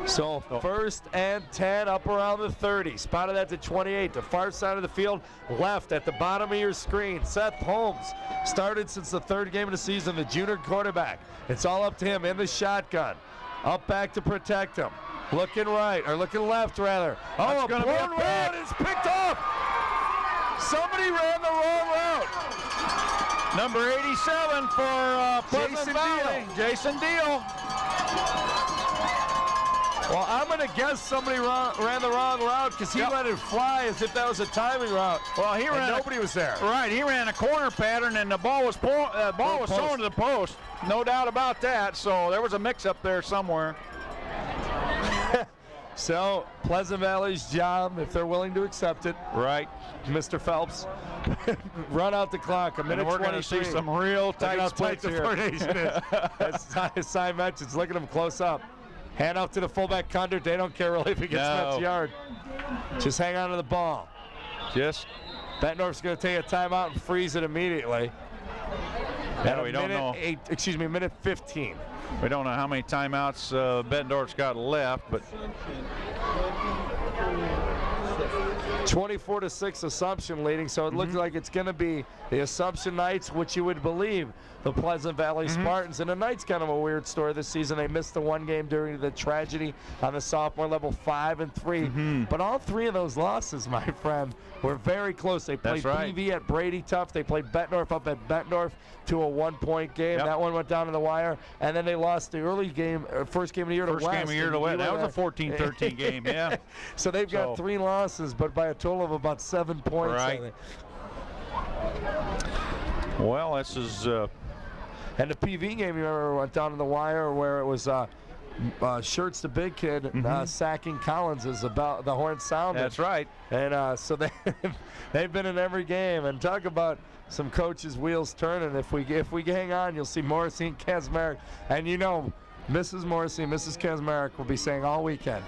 So first and 10 up around the 30. Spotted that to 28. The far side of the field, left at the bottom of your screen. Seth Holmes started since the third game of the season, the junior quarterback. It's all up to him in the shotgun. Up back to protect him. Looking right, or looking left rather. Oh, a blown route is picked off. Somebody ran the wrong route. Number 87 for Pleasant Valley, Jason Deal. Well, I'm going to guess somebody ran the wrong route because he let it fly as if that was a timing route. Well, he ran. Nobody was there. Right, he ran a corner pattern, and the ball was thrown to the post. No doubt about that. So there was a mix-up there somewhere. So Pleasant Valley's job, if they're willing to accept it, right, Mr. Phelps, run out the clock. A minute. We're going to see some real tight splits here. As Cy mentions, look at him close up. Hand off to the fullback, Condor. They don't care really if he gets next yard. Just hang on to the ball. Bettendorf's going to take a timeout and freeze it immediately. Yeah, we don't know. Minute 15. We don't know how many timeouts Bettendorf's got left, but 24-6 Assumption leading, so it looks like it's going to be the Assumption Knights, which you would believe the Pleasant Valley Spartans. And the Knights kind of a weird story this season. They missed the one game during the tragedy on the sophomore level, 5-3. But all three of those losses, my friend, were very close. They played PV at Brady tough. They played Bettendorf up at Bettendorf to a one-point game. That one went down to the wire. And then they lost the early game, first game of the year to West. First game of the year to West. That was a 14-13 game, yeah. So they've got 3 losses, but by a total of about 7 points. Right. I think. Well, this is... And the PV game, you remember, went down to the wire where it was Shirts, the big kid, sacking Collins is about the horn sounded. That's right. And so they've been in every game. And talk about some coaches' wheels turning. If we hang on, you'll see Morrissey and Kazmarek. And you know, Mrs. Morrissey and Mrs. Kazmarek will be saying all weekend,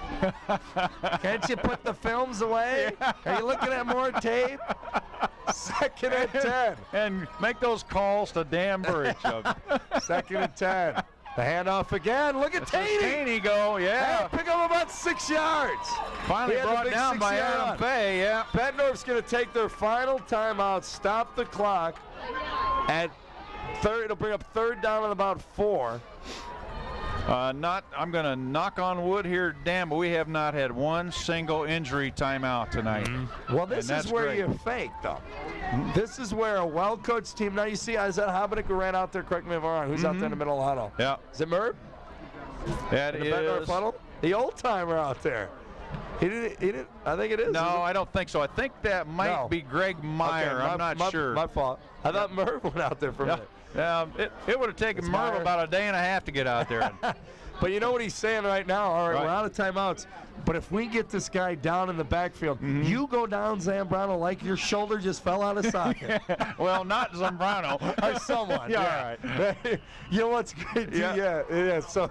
can't you put the films away? Are you looking at more tape? Second and 10. And make those calls to Dan Burridge. Second and 10. The handoff again. Look at Taney go, Hey, pick up about 6 yards. Finally brought down by Adam Fay, Bettendorf's going to take their final timeout, stop the clock at third. It'll bring up third down at about 4. I'm going to knock on wood here, Dan, but we have not had one single injury timeout tonight. Well, this is where you fake, though. This is where a well-coached team. Now you see Isaiah Hobenick who ran out there. Correct me if I'm wrong. Who's out there in the middle of the huddle? Yeah. Is it Merv? That is. Huddle? The old timer out there. He didn't. I think it is. No, I don't think so. I think that might be Greg Meyer. Okay, I'm not sure. My fault. I thought Merv went out there for a minute. It would have taken Merv about a day and a half to get out there. But you know what he's saying right now? All right, we're out of timeouts. But if we get this guy down in the backfield, you go down, Zambrano, like your shoulder just fell out of socket. Well, not Zambrano. Or someone. All right. You know what's great? Yeah. So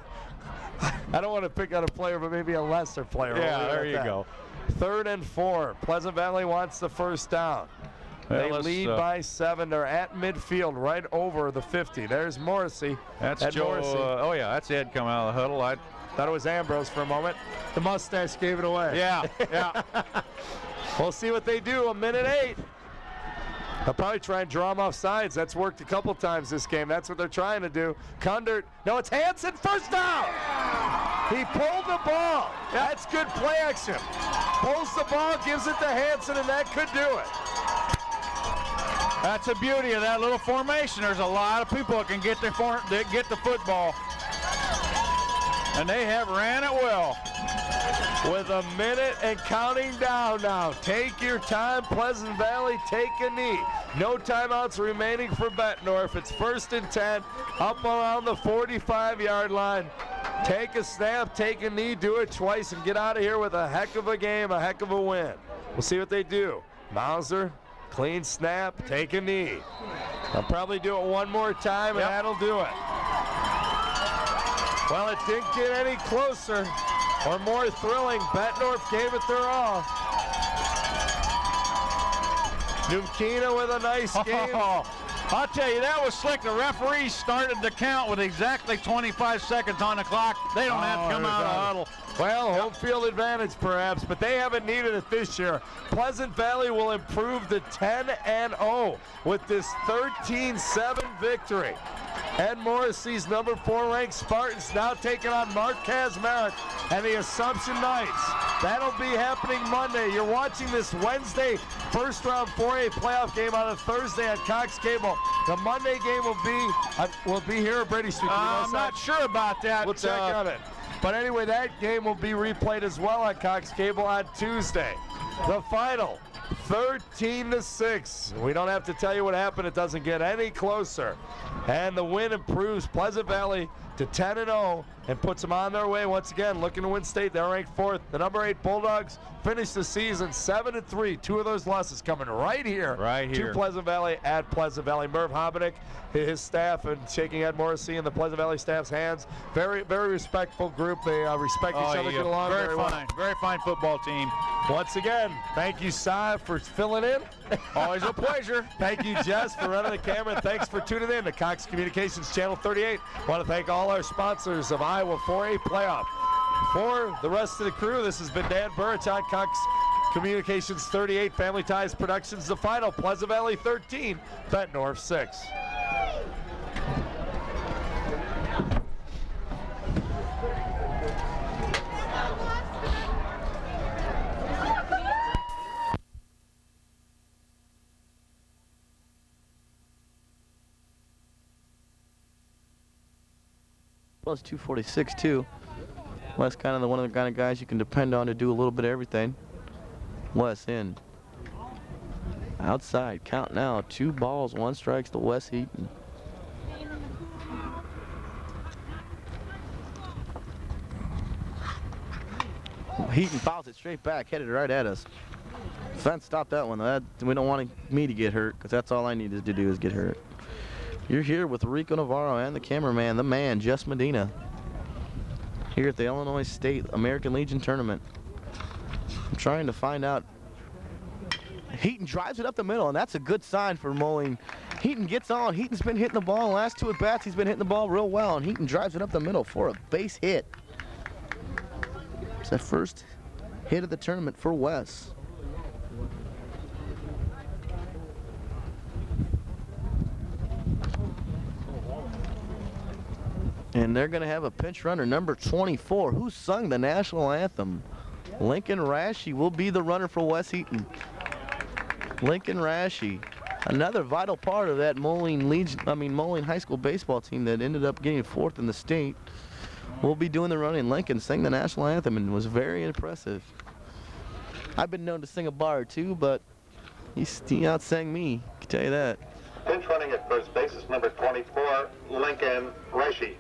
I don't want to pick out a player, but maybe a lesser player. Yeah, there you go. 3rd and 4. Pleasant Valley wants the first down. They lead by 7. They're at midfield, right over the 50. There's Morrissey. That's Joe. Morrissey. That's Ed coming out of the huddle. I thought it was Ambrose for a moment. The mustache gave it away. Yeah. We'll see what they do. 1:08. They'll probably try and draw him off sides. That's worked a couple times this game. That's what they're trying to do. Kundert. No, it's Hansen. First down. He pulled the ball. That's good play action. Pulls the ball, gives it to Hansen, and that could do it. That's the beauty of that little formation. There's a lot of people that can get the football. And they have ran it well. With a minute and counting down now. Take your time, Pleasant Valley, take a knee. No timeouts remaining for Bettendorf. It's 1st and 10, up around the 45-yard line. Take a snap, take a knee, do it twice, and get out of here with a heck of a game, a heck of a win. We'll see what they do. Mauser Clean snap, take a knee. I'll probably do it one more time, and that'll do it. Well, it didn't get any closer or more thrilling. Bettendorf gave it their all. Numkina with a nice game. I'll tell you, that was slick. The referee started the count with exactly 25 seconds on the clock. They don't have to come out of the huddle. Well, home field advantage perhaps, but they haven't needed it this year. Pleasant Valley will improve to 10-0 with this 13-7 victory. Ed Morrissey's number 4 ranked Spartans now taking on Marquez Merritt and the Assumption Knights. That'll be happening Monday. You're watching this Wednesday first round 4A playoff game on a Thursday on Cox Cable. The Monday game will be here at Brady Street. I'm not sure about that. We'll check on it. But anyway, that game will be replayed as well on Cox Cable on Tuesday. The final, 13-6. We don't have to tell you what happened. It doesn't get any closer. And the win improves Pleasant Valley to 10-0 and puts them on their way once again, looking to win state. They're ranked 4th. The number 8 Bulldogs finished the season 7-3. 2 of those losses coming right here to Pleasant Valley at Pleasant Valley. Merv Hobenick, his staff, and shaking Ed Morrissey and the Pleasant Valley staff's hands. Very, very respectful group. They respect each other, get along very well. Very fine football team. Once again, thank you, Cy, for filling in. Always a pleasure. Thank you, Jess, for running the camera. And thanks for tuning in to Cox Communications Channel 38. I want to thank all our sponsors of Iowa 4A Playoff. For the rest of the crew, this has been Dan Burrich on Cox Communications 38, Family Ties Productions. The final, Pleasant Valley 13, Bettendorf 6. Plus 246 too. Wes kind of one of the kind of guys you can depend on to do a little bit of everything. Wes in. Outside, count now. 2 balls, 1 strikes to Wes Heaton. Heaton fouls it straight back, headed right at us. Fence stopped that one. We don't want me to get hurt, because that's all I need to do is get hurt. You're here with Rico Navarro and the cameraman, the man, Jess Medina, here at the Illinois State American Legion Tournament. I'm trying to find out. Heaton drives it up the middle, and that's a good sign for Moline. Heaton gets on. Heaton's been hitting the ball. The last 2 at-bats, he's been hitting the ball real well, and Heaton drives it up the middle for a base hit. It's the first hit of the tournament for Wes. And they're going to have a pinch runner, number 24, who sung the national anthem. Lincoln Rashi will be the runner for Wes Heaton. Lincoln Rashi, another vital part of that Moline High School baseball team that ended up getting 4th in the state, will be doing the running. Lincoln sang the national anthem and was very impressive. I've been known to sing a bar or 2, but he outsang me, I can tell you that. Pinch running at first base is number 24, Lincoln Rashi.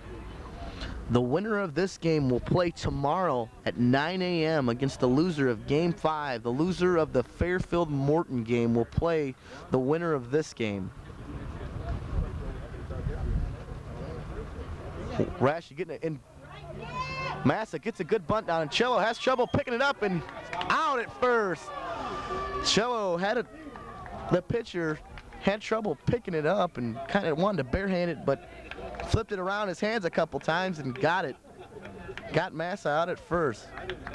The winner of this game will play tomorrow at 9 a.m. against the loser of Game 5. The loser of the Fairfield-Morton game will play the winner of this game. Rashi getting it in. Massa gets a good bunt down, and Cello has trouble picking it up and out at first. Cello had it. The pitcher had trouble picking it up and kind of wanted to barehand it, but flipped it around his hands a couple times and got it. Got Massa out at first.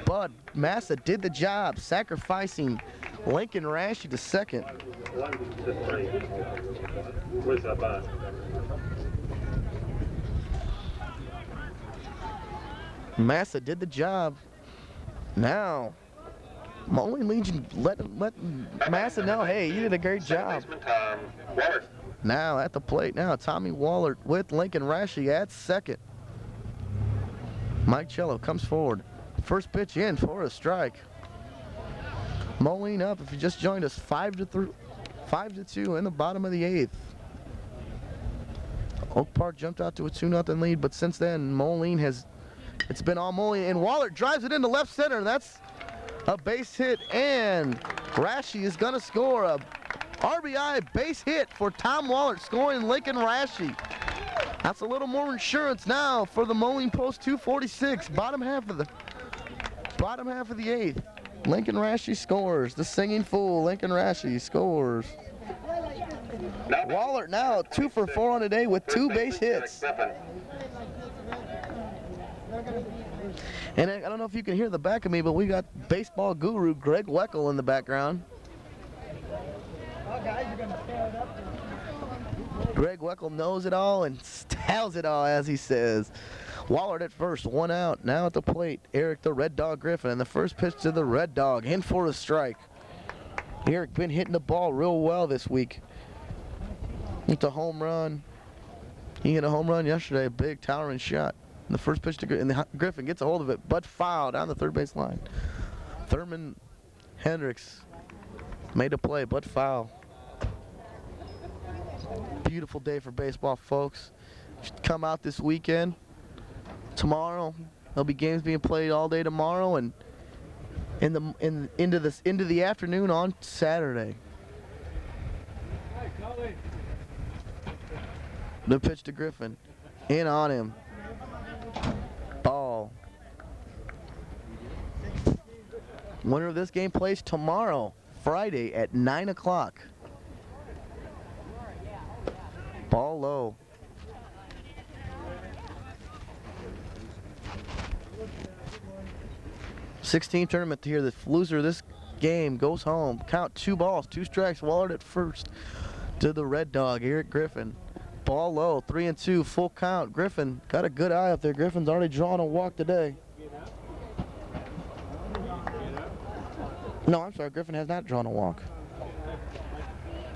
But Massa did the job, sacrificing Lincoln Rashi to second. 1-3. Where's that ball? Massa did the job. Now, Moline Legion let Massa know, hey, you did a great job. Now at the plate now, Tommy Waller with Lincoln Rashi at second. Mike Cello comes forward. First pitch in for a strike. Moline up, if you just joined us, 5-2 in the bottom of the 8th. Oak Park jumped out to a 2-0 lead, but since then, it's been all Moline, and Waller drives it into left center. That's a base hit, and Rashi is gonna score a RBI base hit for Tom Wallert, scoring Lincoln Rashi. That's a little more insurance now for the Moline Post 246. Bottom half of the 8th. Lincoln Rashi scores. The singing fool, Lincoln Rashi scores. Wallert now 2 for 4 on the day with 2 base hits. And I don't know if you can hear the back of me, but we got baseball guru Greg Weckel in the background. Greg Weckel knows it all and tells it all, as he says. Wallert at first, 1 out. Now at the plate, Eric the Red Dog Griffin, and the first pitch to the Red Dog, in for a strike. Eric been hitting the ball real well this week. It's a home run. He hit a home run yesterday, a big towering shot. And the first pitch to Griffin gets a hold of it, but foul down the third base line. Thurman Hendricks made a play, but foul. Beautiful day for baseball, folks. Should come out this weekend. Tomorrow, there'll be games being played all day tomorrow, and into the afternoon on Saturday. The pitch to Griffin, in on him. Ball. Winner of this game plays tomorrow, Friday at 9 o'clock. Ball low. '16 tournament here. The loser of this game goes home. Count 2 balls, 2 strikes. Wallert at first to the Red Dog, Eric Griffin. Ball low, 3-2, full count. Griffin got a good eye up there. Griffin's already drawn a walk today. No, I'm sorry. Griffin has not drawn a walk.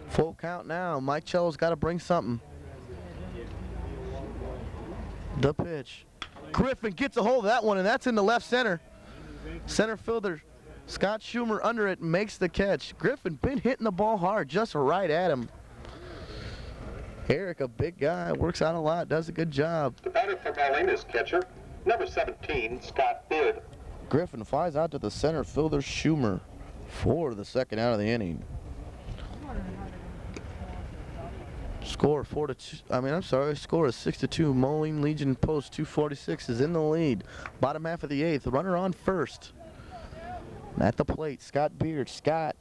Full count now. Mike Cello's got to bring something. The pitch. Griffin gets a hold of that one, and that's in the left center. Center fielder Scott Schumer under it, makes the catch. Griffin been hitting the ball hard, just right at him. Eric, a big guy, works out a lot, does a good job. The batter for Moline is catcher, number 17, Scott Beard. Griffin flies out to the center fielder Schumer for the second out of the inning. Score score is 6-2. Moline Legion Post 246 is in the lead. Bottom half of the 8th. Runner on first. At the plate, Scott Beard. Scott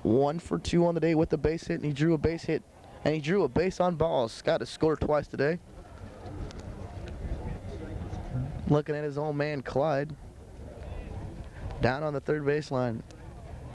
1 for 2 on the day with the base hit, and he drew a base hit. And he drew a base on balls. Scott has scored twice today. Looking at his old man Clyde. Down on the third baseline.